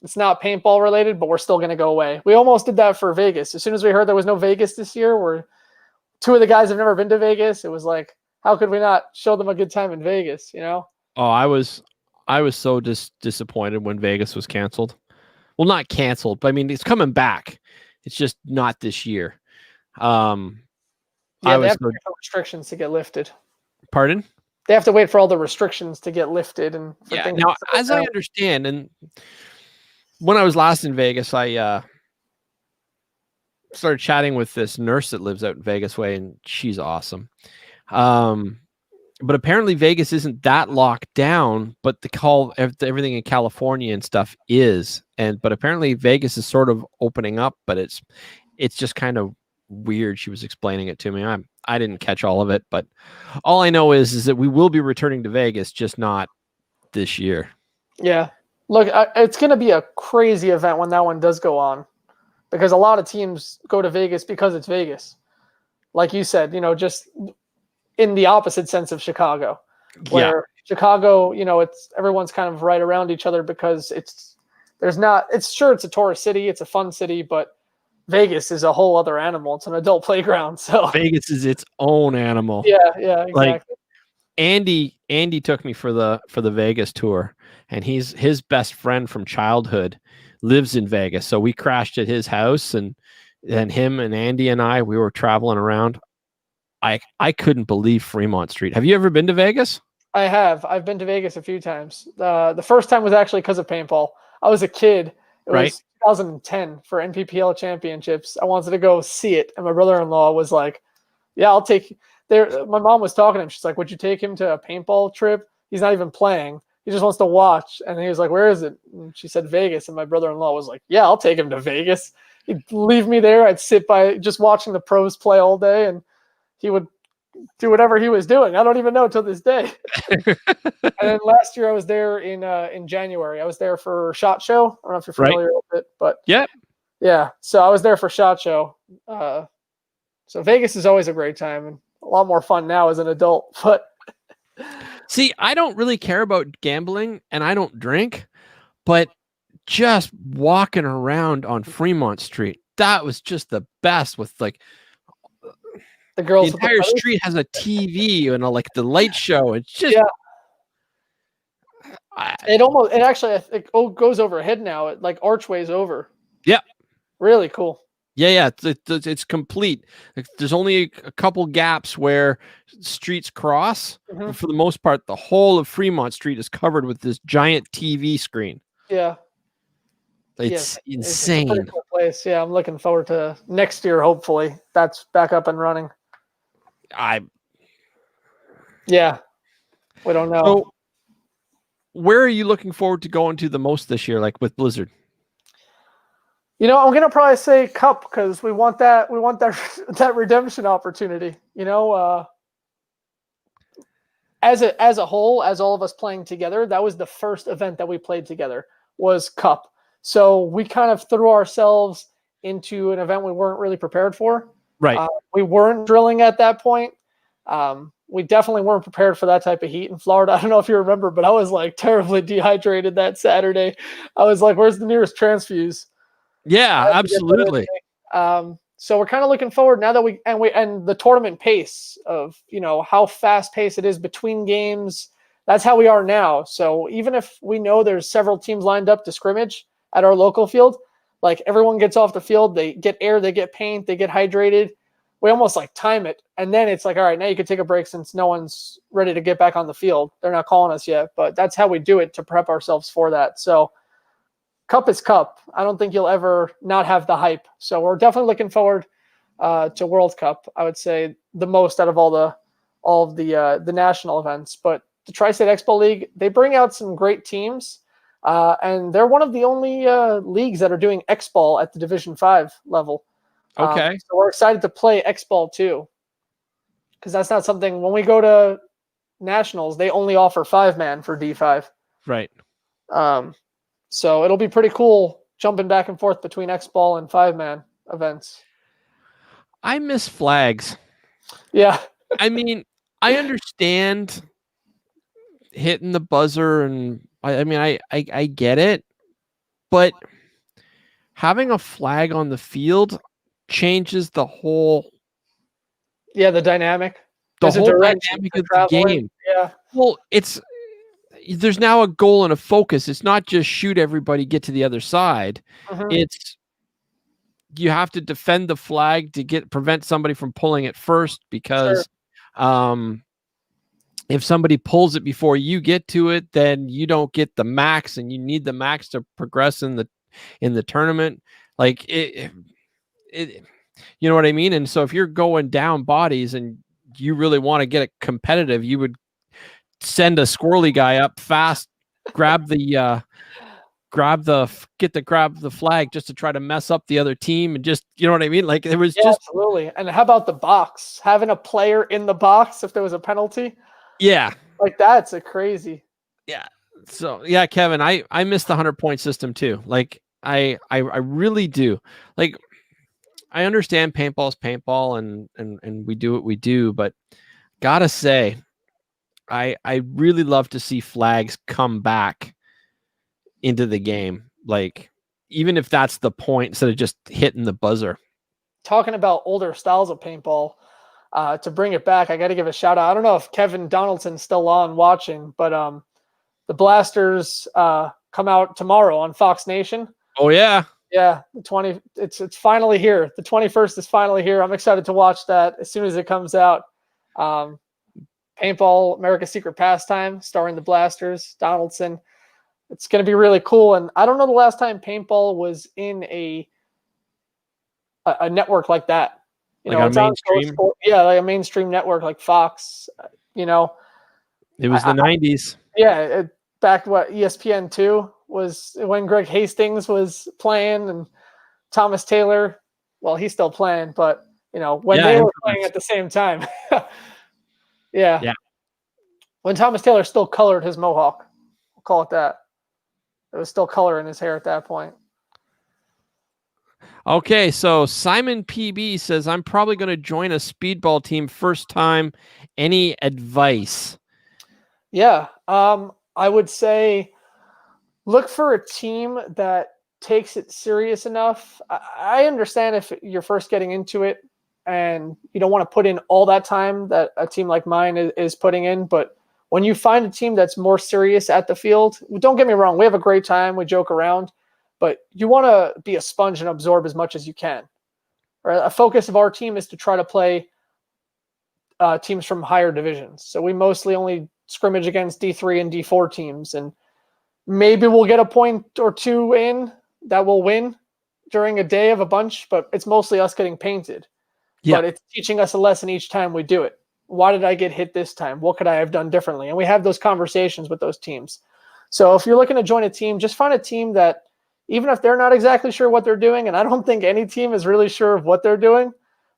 it's not paintball related, but we're still going to go away. We almost did that for Vegas. As soon as we heard there was no Vegas this year, two of the guys have never been to Vegas. It was like, how could we not show them a good time in Vegas? Oh,
I was so disappointed when Vegas was canceled. Well, not canceled, but I mean, it's coming back. It's just not this year.
They have to wait for restrictions to get lifted.
Pardon?
They have to wait for all the restrictions to get lifted. And
now, as I understand, and when I was last in Vegas, I started chatting with this nurse that lives out in Vegas way, and she's awesome. But apparently Vegas isn't that locked down, but everything in California and stuff is. But apparently Vegas is sort of opening up, but it's just kind of weird. She was explaining it to me. I didn't catch all of it, but all I know is that we will be returning to Vegas, just not this year.
Yeah. Look, it's going to be a crazy event when that one does go on, because a lot of teams go to Vegas because it's Vegas. Like you said, just in the opposite sense of Chicago, where Chicago, everyone's kind of right around each other because it's a tourist city. It's a fun city, but Vegas is a whole other animal. It's an adult playground. So
Vegas is its own animal.
Yeah, exactly.
Like Andy took me for the Vegas tour, and his best friend from childhood lives in Vegas. So we crashed at his house, and then him and Andy and we were traveling around. I couldn't believe Fremont Street. Have you ever been to Vegas?
I have. I've been to Vegas a few times. The first time was actually because of paintball. I was a kid. It was 2010 for NPPL championships. I wanted to go see it, and my brother-in-law was like, "Yeah, I'll take." There, my mom was talking to him. She's like, "Would you take him to a paintball trip? He's not even playing. He just wants to watch." And he was like, "Where is it?" And she said, "Vegas." And my brother-in-law was like, "Yeah, I'll take him to Vegas." He'd leave me there. I'd sit by just watching the pros play all day, and he would do whatever he was doing. I don't even know till this day. And then last year I was there in January. I was there for SHOT Show. I don't know if you're familiar with it, but
Yep.
yeah. So I was there for SHOT Show. So Vegas is always a great time and a lot more fun now as an adult. But
See, I don't really care about gambling and I don't drink, but just walking around on Fremont Street, that was just the best with like
the girls,
the entire street has a TV and like the light show. It's just,
it actually goes overhead now. It like archways over.
Yeah.
Really cool.
Yeah. It's complete. Like, there's only a couple gaps where streets cross.
Mm-hmm.
But for the most part, the whole of Fremont Street is covered with this giant TV screen.
Yeah.
It's insane.
It's a pretty cool place. Yeah, I'm looking forward to next year. Hopefully, that's back up and running. Yeah, we don't know.
So, where are you looking forward to going to the most this year, like with Blizzard?
You know, I'm gonna probably say Cup because we want that that redemption opportunity. You know, as a whole, as all of us playing together, that was the first event that we played together was Cup. So we kind of threw ourselves into an event we weren't really prepared for.
Right.
We weren't drilling at that point. We definitely weren't prepared for that type of heat in Florida. I don't know if you remember, but I was like terribly dehydrated that Saturday. I was like, "Where's the nearest transfuse?"
Yeah, absolutely.
So we're kind of looking forward now that and the tournament pace of, you know, how fast paced it is between games. That's how we are now. So even if we know there's several teams lined up to scrimmage at our local field, like everyone gets off the field, they get air, they get paint, they get hydrated. We almost like time it. And then it's like, all right, now you can take a break since no one's ready to get back on the field. They're not calling us yet, but that's how we do it to prep ourselves for that. So Cup is Cup. I don't think you'll ever not have the hype. So we're definitely looking forward to World Cup. I would say the most out of all of the national events. But the Tri-State Expo League, they bring out some great teams. And they're one of the only leagues that are doing X-Ball at the Division 5 level.
Okay.
So we're excited to play X-Ball too. Because that's not something, when we go to nationals, they only offer 5-man for D5.
Right.
So it'll be pretty cool jumping back and forth between X-Ball and 5-man events.
I miss flags.
Yeah.
I mean, I understand hitting the buzzer and I get it, but having a flag on the field changes the whole
the dynamic.
The whole dynamic of the game.
Yeah.
Well, there's now a goal and a focus. It's not just shoot everybody, get to the other side.
Mm-hmm.
It's you have to defend the flag to prevent somebody from pulling it first because if somebody pulls it before you get to it, then you don't get the max, and you need the max to progress in the tournament. Like it, you know what I mean? And so if you're going down bodies and you really want to get it competitive, you would send a squirrely guy up fast, grab the flag just to try to mess up the other team, and just, you know what I mean? Like it was just
absolutely. And how about the box? Having a player in the box if there was a penalty?
Yeah.
Like that's a crazy.
Yeah. So yeah, Kevin, I miss the 100-point system too. Like I really do. Like I understand paintball's paintball and we do what we do, but gotta say, I really love to see flags come back into the game. Like even if that's the point, instead of just hitting the buzzer.
Talking about older styles of paintball, to bring it back, I got to give a shout out. I don't know if Kevin Donaldson's still on watching, but the Blasters come out tomorrow on Fox Nation.
Oh yeah.
Yeah, it's finally here. The 21st is finally here. I'm excited to watch that as soon as it comes out. Paintball, America's Secret Pastime, starring the Blasters, Donaldson. It's going to be really cool. And I don't know the last time paintball was in a network like that.
Like on
It's on
mainstream?
like a mainstream network like Fox.
It was the 90s.
Back what ESPN2 was when Greg Hastings was playing and Thomas Taylor. Well, he's still playing, but when they were playing at the same time. Yeah. When Thomas Taylor still colored his mohawk, we'll call it that. It was still color in his hair at that point.
Okay, so Simon PB says, I'm probably going to join a speedball team first time. Any advice?
Yeah, I would say look for a team that takes it serious enough. I understand if you're first getting into it and you don't want to put in all that time that a team like mine is putting in, but when you find a team that's more serious at the field, don't get me wrong, we have a great time, we joke around, but you want to be a sponge and absorb as much as you can. Right? A focus of our team is to try to play teams from higher divisions. So we mostly only scrimmage against D3 and D4 teams, and maybe we'll get a point or two in that we'll win during a day of a bunch, but it's mostly us getting painted. Yeah. But it's teaching us a lesson each time we do it. Why did I get hit this time? What could I have done differently? And we have those conversations with those teams. So if you're looking to join a team, just find a team that, even if they're not exactly sure what they're doing, and I don't think any team is really sure of what they're doing,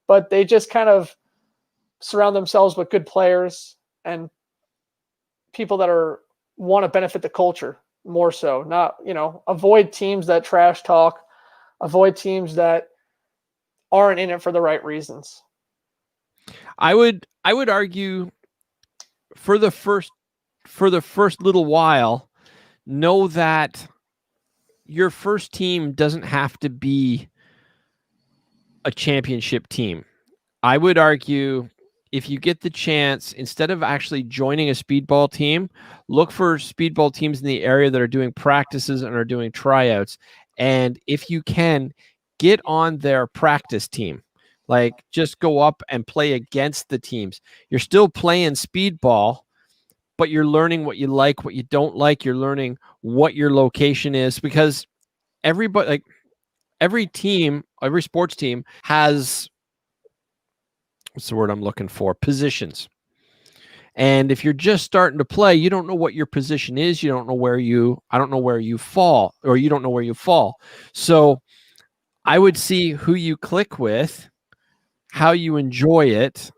but they just kind of surround themselves with good players and people that want to benefit the culture more so. Not, avoid teams that trash talk, avoid teams that aren't in it for the right reasons.
I would argue for the first little while, know that your first team doesn't have to be a championship team. I would argue if you get the chance, instead of actually joining a speedball team, look for speedball teams in the area that are doing practices and are doing tryouts. And if you can, get on their practice team. Like, just go up and play against the teams. You're still playing speedball, but you're learning what you like, what you don't like. You're learning what your location is, because everybody, like every team, every sports team has, what's the word I'm looking for? Positions. And if you're just starting to play, you don't know what your position is. You don't know I don't know where you fall, or you don't know where you fall. So I would see who you click with, how you enjoy it,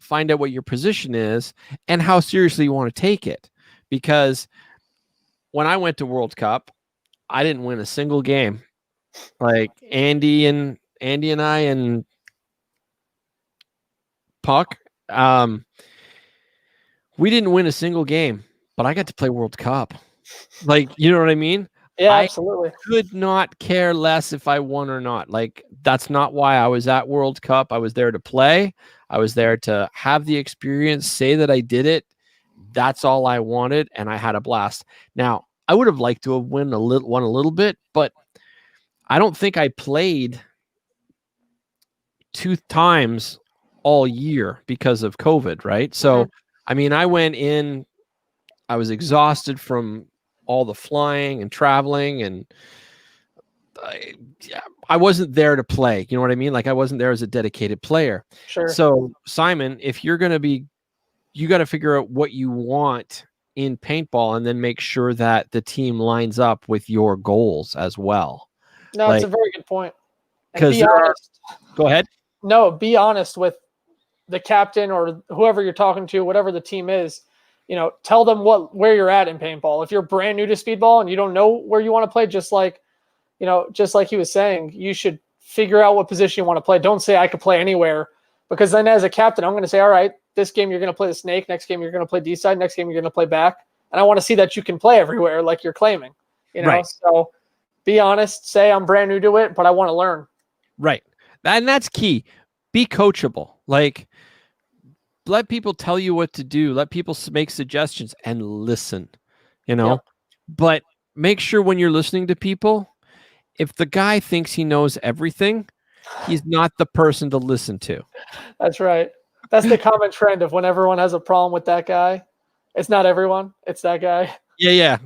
find out what your position is, and how seriously you want to take it. Because when I went to World Cup, I didn't win a single game. Like Andy and I and Puck, we didn't win a single game, but I got to play World Cup. Like, you know what I mean?
Yeah, absolutely.
I could not care less if I won or not. Like, that's not why I was at World Cup. I was there to play. I was there to have the experience, say that I did it. That's all I wanted, and I had a blast. Now, I would have liked to have won a little bit, but I don't think I played 2 times all year because of COVID, right? So, I mean, I went in, I was exhausted from all the flying and traveling, and I wasn't there to play. You know what I mean? Like, I wasn't there as a dedicated player.
Sure.
So, Simon, if you're going to be, you got to figure out what you want in paintball, and then make sure that the team lines up with your goals as well.
No, it's a very good point.
Because go ahead.
No, be honest with the captain or whoever you're talking to, whatever the team is. Tell them where you're at in paintball. If you're brand new to speedball and you don't know where you want to play, just like he was saying, you should figure out what position you want to play. Don't say I could play anywhere, because then as a captain, I'm going to say, all right, this game you're going to play the snake, next game you're going to play D side, next game you're going to play back, and I want to see that you can play everywhere like you're claiming. Right. So be honest. Say I'm brand new to it, but I want to learn.
Right, and that's key. Be coachable. Like, let people tell you what to do. Let people make suggestions and listen,
Yep.
But make sure when you're listening to people, if the guy thinks he knows everything, he's not the person to listen to.
That's right. That's the common trend of when everyone has a problem with that guy. It's not everyone. It's that guy.
Yeah.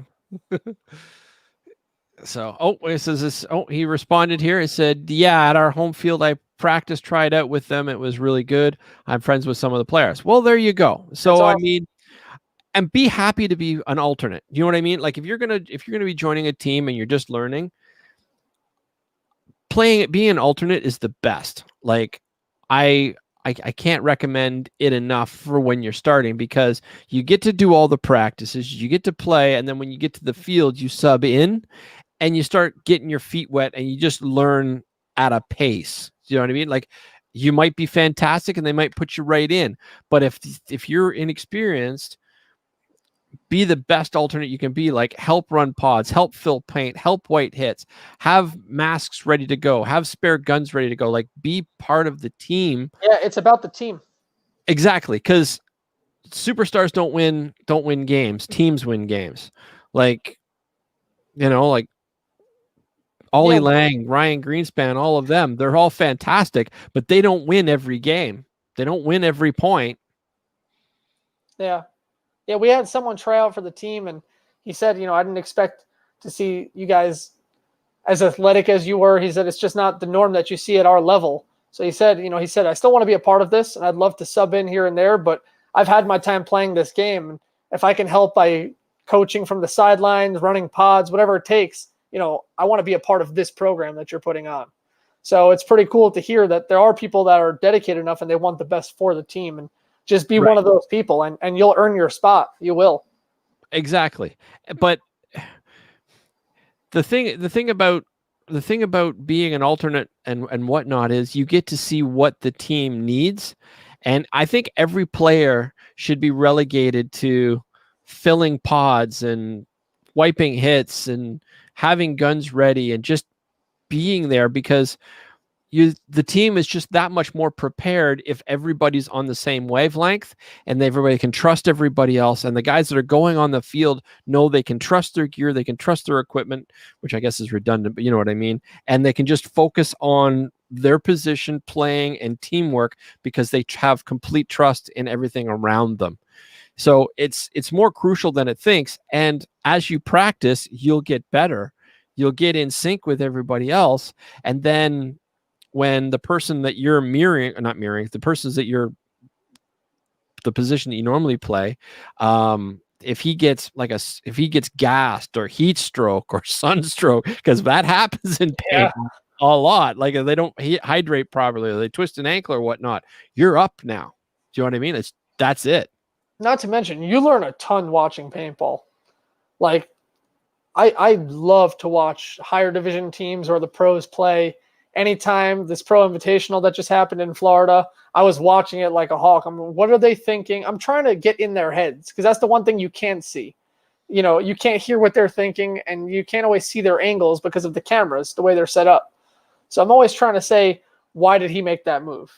So, it says this. Oh, he responded here. It said, "Yeah, at our home field, I practiced, tried out with them. It was really good. I'm friends with some of the players." Well, there you go.
That's
So, I
awesome.
mean, and be happy to be an alternate. You know what I mean? Like if you're gonna be joining a team and you're just learning, being an alternate is the best. Like I I can't recommend it enough for when you're starting because you get to do all the practices, you get to play, and then when you get to the field, you sub in and you start getting your feet wet and you just learn at a pace. You know what I mean? Like you might be fantastic and they might put you right in. But if you're inexperienced, be the best alternate you can be. Like help run pods, help fill paint, help white hits, have masks ready to go, have spare guns ready to go. Like be part of the team.
Yeah, it's about the team.
Exactly, because superstars don't win games. Teams win games. Like like Ollie
Yeah,
Lang, Ryan Greenspan, all of them, they're all fantastic, but they don't win every game. They don't win every point.
yeah. Yeah, we had someone try out for the team, and he said, I didn't expect to see you guys as athletic as you were. He said it's just not the norm that you see at our level. So he said, I still want to be a part of this, and I'd love to sub in here and there, but I've had my time playing this game, and if I can help by coaching from the sidelines, running pods, whatever it takes, I want to be a part of this program that you're putting on. So it's pretty cool to hear that there are people that are dedicated enough and they want the best for the team, and just be one of those people, and you'll earn your spot. You will.
Exactly. But the thing about being an alternate and whatnot is you get to see what the team needs. And I think every player should be relegated to filling pods and wiping hits and having guns ready and just being there, because the team is just that much more prepared if everybody's on the same wavelength and everybody can trust everybody else. And the guys that are going on the field know they can trust their gear, they can trust their equipment, which I guess is redundant, but you know what I mean? And they can just focus on their position, playing, and teamwork because they have complete trust in everything around them. So it's more crucial than it thinks. And as you practice, you'll get better. You'll get in sync with everybody else. And then when the person that you're the persons that you're the position that you normally play, if he gets gassed or heat stroke or sunstroke, because that happens in paint a lot, like if they don't hydrate properly or they twist an ankle or whatnot, you're up now. Do you know what I mean? That's it.
Not to mention, you learn a ton watching paintball. Like, I love to watch higher division teams or the pros play. Anytime this pro invitational that just happened in Florida, I was watching it like a hawk. What are they thinking? I'm trying to get in their heads, because that's the one thing you can't see. You can't hear what they're thinking, and you can't always see their angles because of the cameras, the way they're set up. So I'm always trying to say, why did he make that move?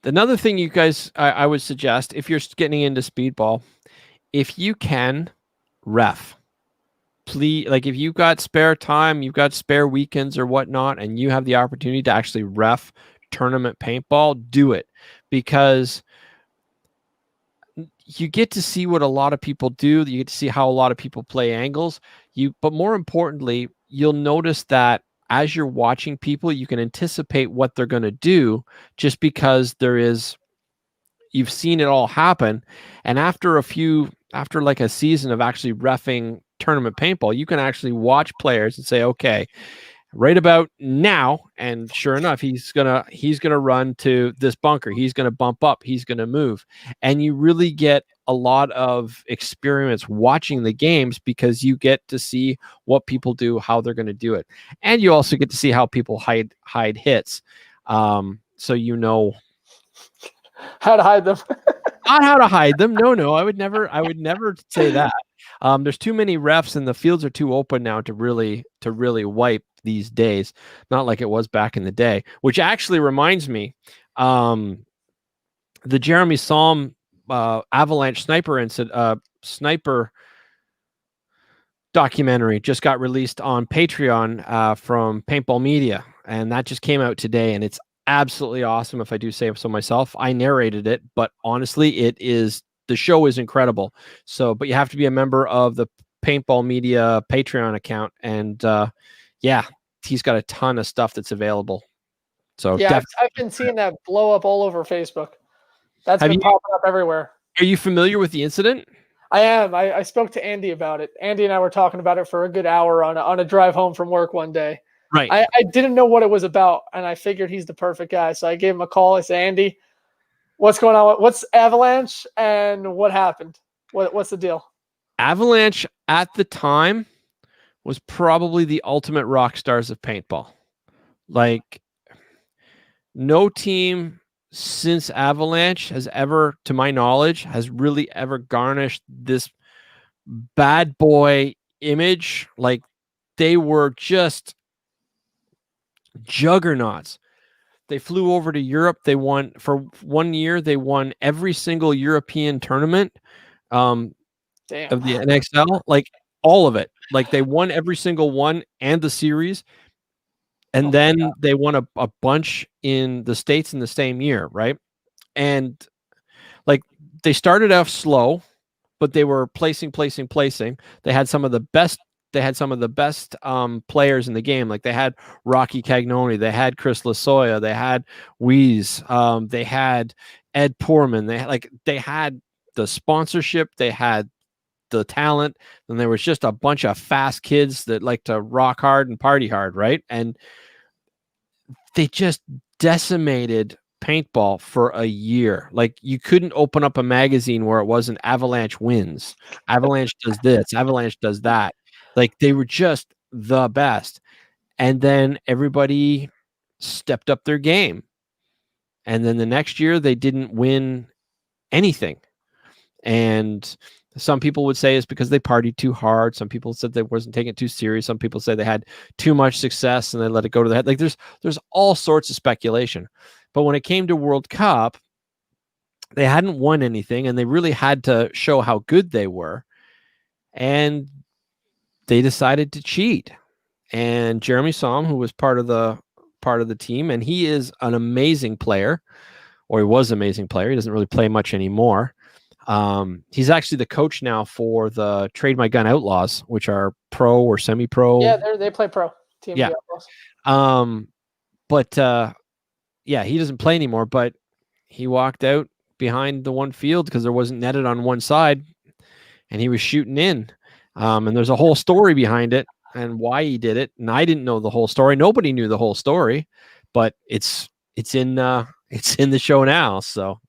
Another thing you guys, I would suggest, if you're getting into speedball, if you can, ref. Please, like if you've got spare time, you've got spare weekends or whatnot, and you have the opportunity to actually ref tournament paintball, do it, because you get to see what a lot of people do. You get to see how a lot of people play angles. But more importantly, you'll notice that as you're watching people, you can anticipate what they're going to do just because you've seen it all happen. And after like a season of actually reffing tournament paintball, you can actually watch players and say, okay, right about now, and sure enough, he's gonna run to this bunker, he's gonna bump up, he's gonna move. And you really get a lot of experience watching the games because you get to see what people do, how they're going to do it, and you also get to see how people hide hits. So
how to hide them.
not how to hide them. No, I would never say that. There's too many refs and the fields are too open now to really wipe these days. Not like it was back in the day, which actually reminds me, the Jeremy Salm Avalanche sniper documentary just got released on Patreon from Paintball Media, and that just came out today, and it's absolutely awesome, if I do say so myself. I narrated it, but honestly, the show is incredible. So, but you have to be a member of the Paintball Media Patreon account, and yeah, he's got a ton of stuff that's available. So
Yeah, I've been seeing that blow up all over Facebook. That's
Have
been
you-
popping up everywhere.
Are you familiar with the incident?
I am. I spoke to Andy about it. Andy and I were talking about it for a good hour on a drive home from work one day.
Right.
I didn't know what it was about, and I figured he's the perfect guy. So I gave him a call. I said, Andy, what's going on? What's Avalanche and what happened? What's the deal?
Avalanche at the time was probably the ultimate rock stars of paintball. Like, no team since Avalanche has ever, to my knowledge, has really ever garnished this bad boy image. Like, they were just juggernauts. They flew over to Europe. They won for 1 year. They won every single European tournament of the NXL, like all of it. Like, they won every single one and the series. And then they won a bunch in the States in the same year, right? And like, they started off slow, but they were placing. They had some of the best. They had some of the best players in the game. Like, they had Rocky Cagnoni, they had Chris Lasoya, they had Weeze, they had Ed Poorman. They had the sponsorship, they had the talent, and there was just a bunch of fast kids that like to rock hard and party hard, right? And they just decimated paintball for a year. Like, you couldn't open up a magazine where it wasn't Avalanche wins, Avalanche does this, Avalanche does that. Like, they were just the best. And then everybody stepped up their game. And then the next year they didn't win anything. And some people would say it's because they partied too hard. Some people said they wasn't taking it too serious. Some people say they had too much success and they let it go to their head. Like, there's all sorts of speculation. But when it came to World Cup, they hadn't won anything, and they really had to show how good they were. And they decided to cheat. And Jeremy Somm, who was part of the team, and he is an amazing player, or he was an amazing player. He doesn't really play much anymore. He's actually the coach now for the Trade My Gun Outlaws, which are pro or semi-pro.
Yeah, they play pro. Team
Yeah. But yeah, he doesn't play anymore. But he walked out behind the one field because there wasn't netted on one side, and he was shooting in. And there's a whole story behind it and why he did it. And I didn't know the whole story. Nobody knew the whole story, but it's in the show now. So.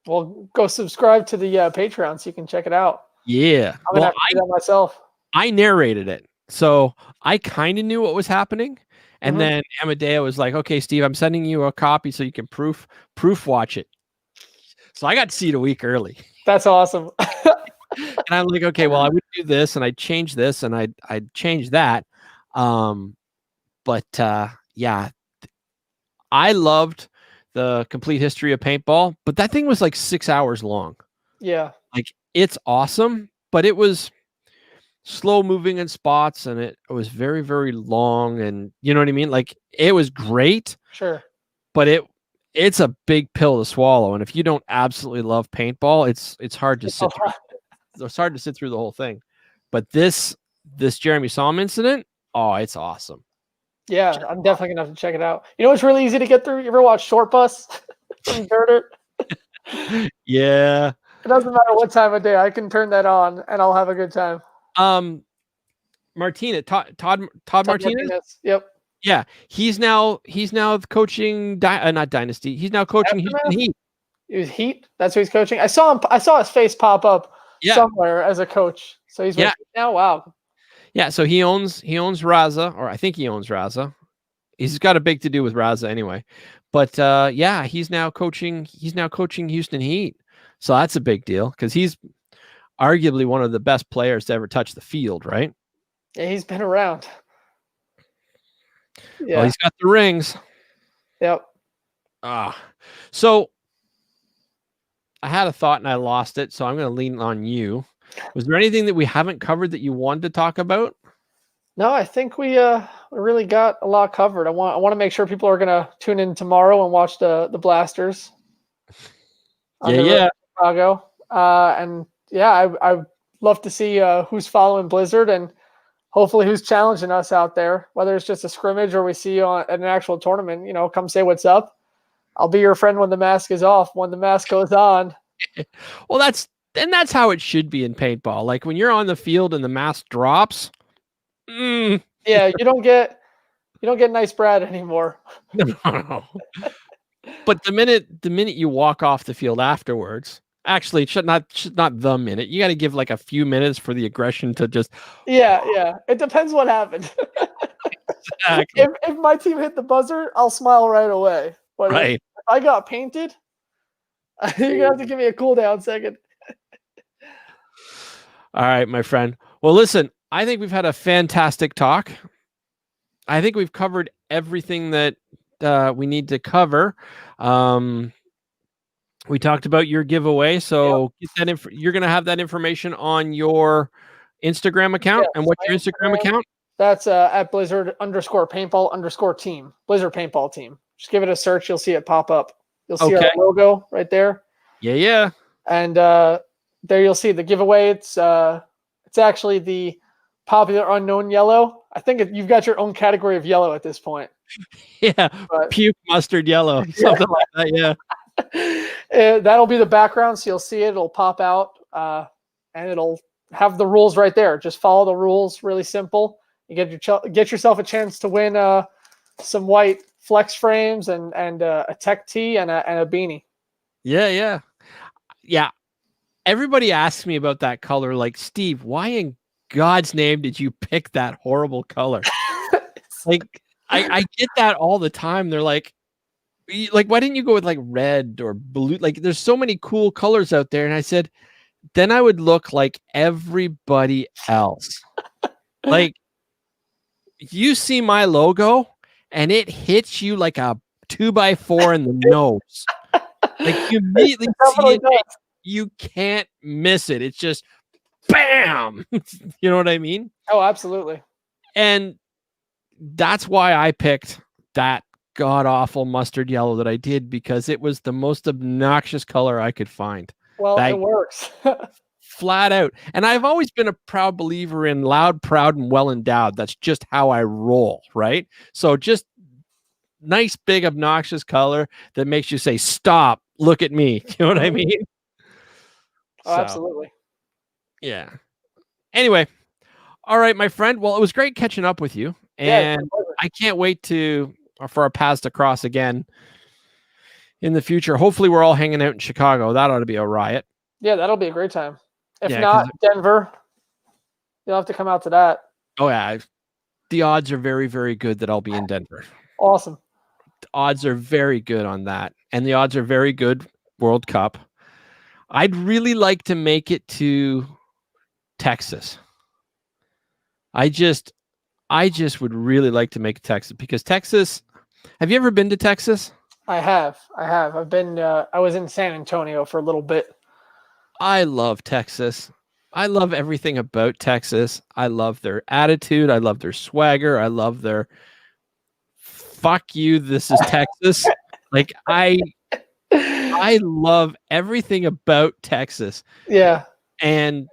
Well, go subscribe to the Patreon so you can check it out.
Yeah.
I'm gonna have to do that myself.
I narrated it, so I kind of knew what was happening. And then Amadea was like, "Okay, Steve, I'm sending you a copy so you can proof watch it." So I got to see it a week early.
That's awesome.
And I'm like, okay, well, I would do this, and I'd change this, and I'd change that. But yeah, I loved the complete history of paintball, but that thing was like 6 hours long.
Yeah.
Like, it's awesome, but it was slow moving in spots, and it was very, very long, and you know what I mean? Like, it was great.
Sure.
But it's a big pill to swallow. And if you don't absolutely love paintball, it's hard to sit through. It's hard to sit through the whole thing. But this Jeremy Somm incident, oh, it's awesome.
Yeah, I'm definitely gonna have to check it out. You know what's really easy to get through? You ever watch Short Bus from Dirt?
Yeah.
It doesn't matter what time of day. I can turn that on and I'll have a good time.
Martinez, Todd Martinez.
Yep.
Yeah, he's now coaching not Dynasty. He's now coaching Houston Heat.
It was Heat. That's who he's coaching. I saw his face pop up somewhere as a coach. So he's with now. Wow.
Yeah, so he owns Raza, or I think he owns Raza. He's got a big to do with Raza anyway. But yeah, he's now coaching Houston Heat. So that's a big deal because he's arguably one of the best players to ever touch the field, right?
Yeah, he's been around. Yeah.
Well, he's got the rings.
Yep.
So I had a thought and I lost it, so I'm going to lean on you. Was there anything that we haven't covered that you wanted to talk about?
No, I think we really got a lot covered. I want to make sure people are going to tune in tomorrow and watch the Blasters.
Yeah.
Chicago. And yeah, I love to see who's following Blizzard and hopefully who's challenging us out there, whether it's just a scrimmage or we see you at an actual tournament. Come say what's up. I'll be your friend when the mask is off. When the mask goes on.
Well, that's how it should be in paintball. Like when you're on the field and the mask drops.
Yeah, you don't get nice Brad anymore.
No. But the minute you walk off the field afterwards, actually, it should not the minute. You got to give like a few minutes for the aggression to just.
Yeah. It depends what happened.
Exactly.
If my team hit the buzzer, I'll smile right away. But
right.
If I got painted, you're gonna have to give me a cool down second.
All right, my friend. Well, listen, I think we've had a fantastic talk. I think we've covered everything that we need to cover. We talked about your giveaway, so get that you're going to have that information on your Instagram account.
Yes,
and what's your Instagram account?
That's at Blizzard_paintball_team. Blizzard Paintball Team. Just give it a search. You'll see it pop up. You'll see our logo right there.
Yeah.
And there you'll see the giveaway. It's actually the popular unknown yellow. I think you've got your own category of yellow at this point.
Yeah, puke mustard yellow, something like that. Yeah.
That'll be the background, so you'll see it. It'll pop out, and it'll have the rules right there. Just follow the rules. Really simple. You get yourself a chance to win some white flex frames and a tech tee and a beanie. Yeah.
Everybody asks me about that color. Like, Steve, why in God's name did you pick that horrible color? Like, I get that all the time. They're like, why didn't you go with like red or blue? Like, there's so many cool colors out there. And I said, then I would look like everybody else. Like, you see my logo and it hits you like a 2x4 in the nose. Like, you immediately see it. You can't miss it. It's just bam. You know what I mean?
Oh, absolutely.
And that's why I picked that god-awful mustard yellow that I did, because it was the most obnoxious color I could find.
Well, it works.
Flat out. And I've always been a proud believer in loud, proud, and well-endowed. That's just how I roll, right? So just nice, big, obnoxious color that makes you say, stop, look at me. You know what I mean?
Oh, absolutely.
Yeah. Anyway. All right, my friend. Well, it was great catching up with you. And I can't wait for our paths to cross again in the future. Hopefully we're all hanging out in Chicago. That ought to be a riot.
Yeah, that'll be a great time. If not, Denver, you'll have to come out to that.
Oh, yeah. The odds are very, very good that I'll be in Denver.
Awesome.
The odds are very good on that. And the odds are very good World Cup. I'd really like to make it to Texas. I just would really like to make Texas, because Texas. Have you ever been to Texas?
I have. I've been. I was in San Antonio for a little bit.
I love Texas. I love everything about Texas. I love their attitude. I love their swagger. I love their fuck you. This is Texas. Like, I love everything about Texas.
Yeah.
And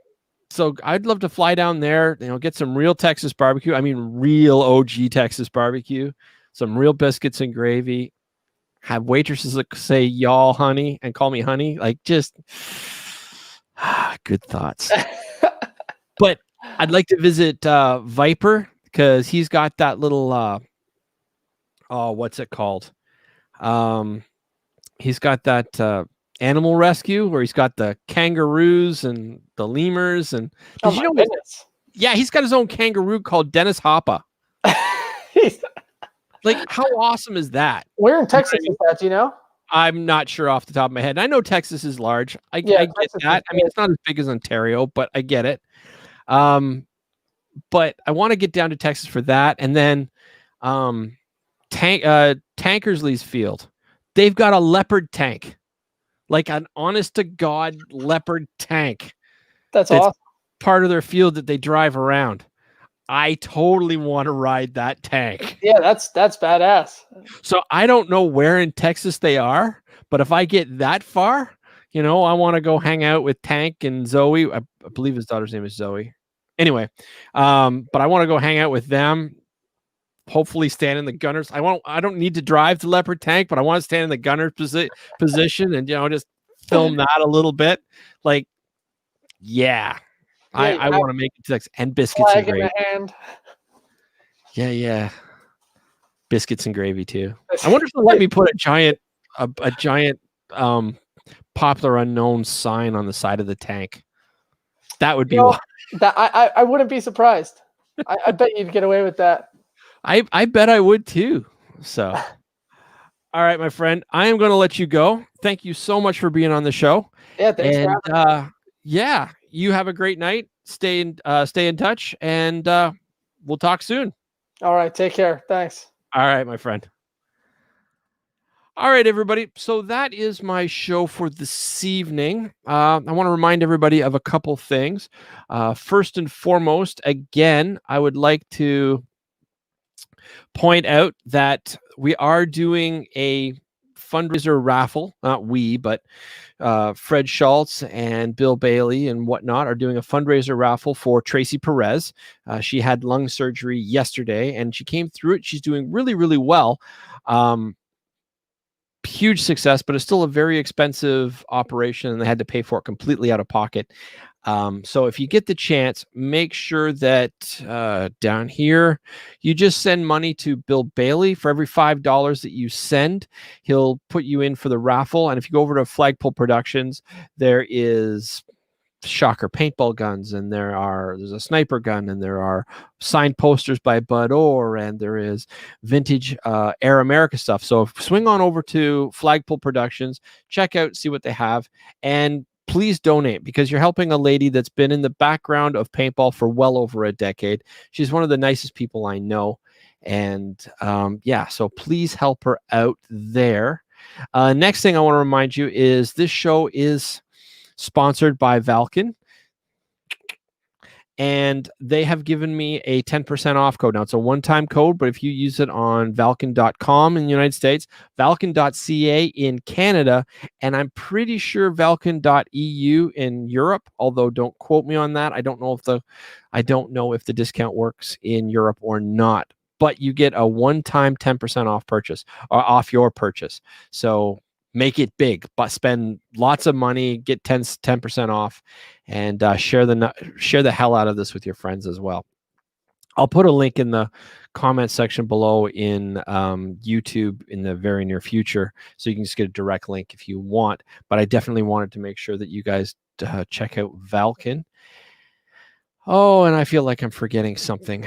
so I'd love to fly down there, get some real Texas barbecue. I mean, real OG Texas barbecue, some real biscuits and gravy, have waitresses that say y'all honey and call me honey. Like, just good thoughts. But I'd like to visit Viper, because he's got that little, what's it called? He's got that animal rescue where he's got the kangaroos and the lemurs. And he's got his own kangaroo called Dennis Hoppa. Like, how awesome is that?
Where in Texas is that? Do you know?
I'm not sure off the top of my head. I know Texas is large. I get that. I mean, it's not as big as Ontario, but I get it. But I want to get down to Texas for that. And then Tankersley's Field. They've got a leopard tank. Like an honest to God leopard tank.
That's awesome.
Part of their field that they drive around. I totally want to ride that tank.
Yeah, that's badass.
So I don't know where in Texas they are, but if I get that far, I want to go hang out with Tank and Zoe. I believe his daughter's name is Zoe. Anyway, but I want to go hang out with them. Hopefully stand in the gunners. I don't need to drive to Leopard Tank, but I want to stand in the gunner position and just film that a little bit. Like, yeah. I want to make it to and biscuits and
Flag in
gravy.
the hand.
Yeah. Biscuits and gravy too. I wonder if they'll let me put a giant popular unknown sign on the side of the tank. That would be wild.
That I wouldn't be surprised. I bet you'd get away with that.
I bet I would too. So, all right, my friend, I am going to let you go. Thank you so much for being on the show.
Yeah, thanks for having me.
Yeah, you have a great night. Stay in touch, and we'll talk soon.
All right, take care. Thanks.
All right, my friend. All right, everybody. So that is my show for this evening. I want to remind everybody of a couple things. First and foremost, again, I would like to point out that we are doing a fundraiser raffle. Not we, but Fred Schultz and Bill Bailey and whatnot are doing a fundraiser raffle for Tracy Perez. She had lung surgery yesterday, and she came through it. She's doing really, really well. Huge success, but it's still a very expensive operation, and they had to pay for it completely out of pocket. So if you get the chance, make sure that down here, you just send money to Bill Bailey. For every $5 that you send, he'll put you in for the raffle. And if you go over to Flagpole Productions, there is shocker paintball guns, and there's a sniper gun, and there are signed posters by Bud Orr, and there is vintage Air America stuff. So swing on over to Flagpole Productions, check out, see what they have, and please donate, because you're helping a lady that's been in the background of paintball for well over a decade. She's one of the nicest people I know. And so please help her out there. Next thing I want to remind you is this show is sponsored by Valken. And they have given me a 10% off code. Now, it's a one-time code, but if you use it on Valken.com in the United States, Valken.ca in Canada, and I'm pretty sure Valken.eu in Europe, although don't quote me on that. I don't know if the discount works in Europe or not, but you get a one-time 10% off purchase, or off your purchase. So make it big, but spend lots of money, get 10% off, and share the hell out of this with your friends as well. I'll put a link in the comment section below in YouTube in the very near future, so you can just get a direct link if you want. But I definitely wanted to make sure that you guys check out Valken. Oh, and I feel like I'm forgetting something.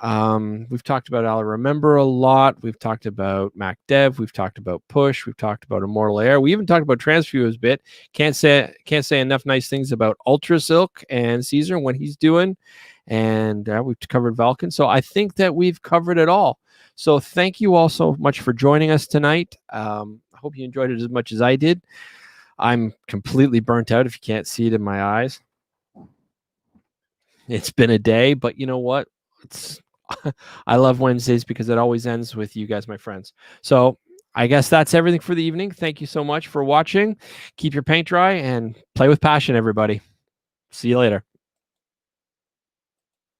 We've talked about I'll Remember a lot. We've talked about MacDev. We've talked about Push. We've talked about Immortal Air. We even talked about Transfuse a bit. Can't say enough nice things about Ultra Silk and Caesar and what he's doing. And we've covered Valken. So I think that we've covered it all. So thank you all so much for joining us tonight. I hope you enjoyed it as much as I did. I'm completely burnt out if you can't see it in my eyes. It's been a day, but you know what? I love Wednesdays because it always ends with you guys, my friends. So I guess that's everything for the evening. Thank you so much for watching. Keep your paint dry and play with passion, everybody. See you later.